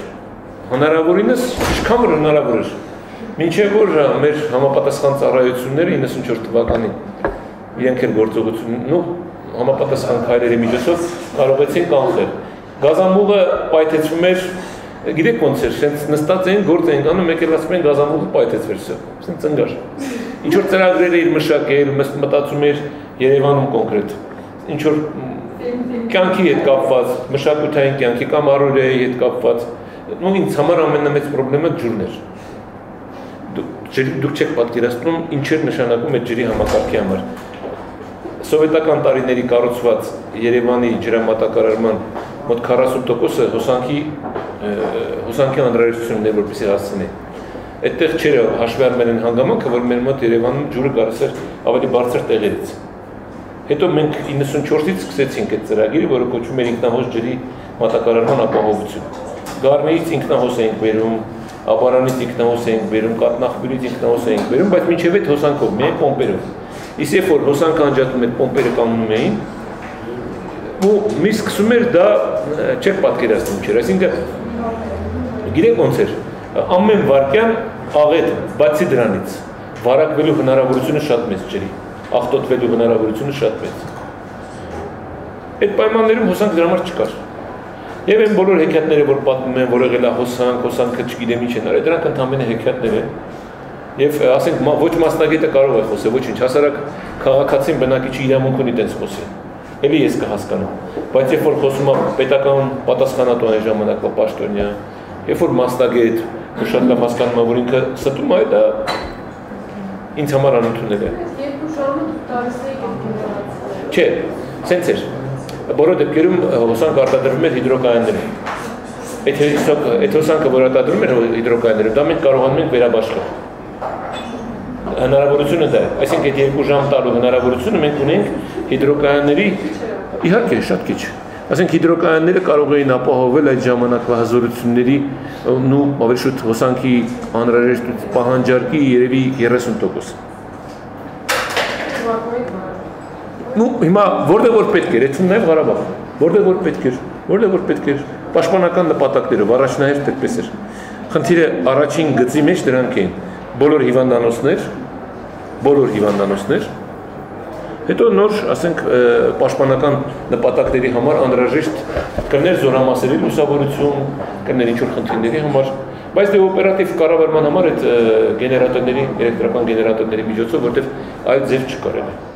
հնարավորինս ինչքան որ հնարավոր էր։ Մինչև որ մեր համապատասխան ծառայությունները 94 թվականին իրենք էլ գործողություն, համապատասխան քայլերի միջոցով կարողացին կանխել։ Գազամուղը պայթեցվում էր, գիտեք ոնց էր, sense նստած էին, գործ էին անում, մեկ էլ ասում են գազամուղը պայթեցվեր, sense ծնգար։ Ինչ որ ծրագրեր էր մշակել, մտածում էր Երևանում կոնկրետ։ Ինչ որ կյանքի հետ կապված, մշակութային կյանքի կամ առօրյայի հետ կապված, ինձ համար ամենամեծ խնդիրը ջուրն էր։ Դուք չեք պատկերացնում ինչ էր նշանակում այդ ջրի համակարգի համար։ Սովետական տարիների կառուցված Երևանի ջրամատակարարման մոտ 40%-ը հոսանքի անհրաժեշտությունն էր, որպեսզի հասցնի։ Այդտեղ չէր հաշվի առնել են հանգամանքը, որ մեր մոտ Երևանում ջուրը գալիս էր ավելի բարձր տեղերից։ Հետո մենք 94-ից սկսեցինք այդ ծրագիրը, որը կոչվում էր ինքնահոս ջրի մատակարարման ապահովություն։ Գառնից ինքնահոս էինք բերում, ապարանից ինքնահոս էինք բերում, կատնախբյուրից ինքնահոս էինք բերում, բայց մինչև այդ հոսանքով, միայն պոմպերով։ Իսկ երբ որ հոսանքը անջատում այդ պոմպերը կանգնում էին, ու մի սկսում էր դա չեք պատկերացնում չէր, այսինքն գիտեք ոնց էր, ամեն վայրկյան աղետ, բացի դրանից, վարակվելու հնարավորությունը շատ մեծ ջրի, աղտոտվելու հնարավորությունը շատ մեծ։ Այդ պայմաններում հոսանք դրա համար չկար։ Եվ այն բոլոր հեքիաթները, որ պատմում են, որ եղել է հոսանքը չգիտեմ ինչ են արել, դրանք ընդամենը հեքիաթներ են։ Եվ ասենք ոչ մասնագետը կարող է խոսել, ոչինչ, հասարակ քաղաքացին բնակիչի իրավունք ունի տենց խոսել։ Էլի ես կհասկանամ։ Բայց երբ որ խոսում է պետական պատասխանատու այն ժամանակվա պաշտոնյա, երբ որ մասնագետ, որ շատ լավ հասկանում է, որ ինքը ստում է, դա ինձ համար անընդունել է։ Երկու ժամը տալիս եք գեներացիա։ Չէ, սենց էր։ Բոլոր դեպքերում հոսանք արտադրվում էր հիդրոկայաններում։ Այդ հոսանքը, որ արտադրվում էր հիդրոկայաններում, դա մենք կարողանում ենք վերաբաշխել։ Հնարավորությունը դա է։ Այսինքն այդ 2 ժամ տալու հնարավորությունը մենք ունենք հիդրոկայանների, իհարկե, շատ քիչ։ Այսինքն հիդրոկայանները կարող էին ապահովել այդ ժամանակվա հզորությունների ու ավելի շուտ հոսանքի անհրաժեշտ պահանջարկի երևի 30%։ Հիմա որտեղ որ պետք էր, այդպես նաև Ղարաբաղ, որտեղ որ պետք էր, պաշտպանական նպատակներով, առաջնահերթ այդպես էր։ Խնդիրը առաջին գծի մեջ դրանք էին, բոլոր հիվանդանոցներ, հետո նոր, ասենք, պաշտպանական նպատակների համար անհրաժեշտ կներ զորամասերի լուսավորություն, կներ ինչ-որ խնդիրների համար, բայց դե օպերատիվ կառավարման համար այդ գեներատորների, էլեկտրական գեներատորների միջոցով, որտեղ այլ ձև չկար է։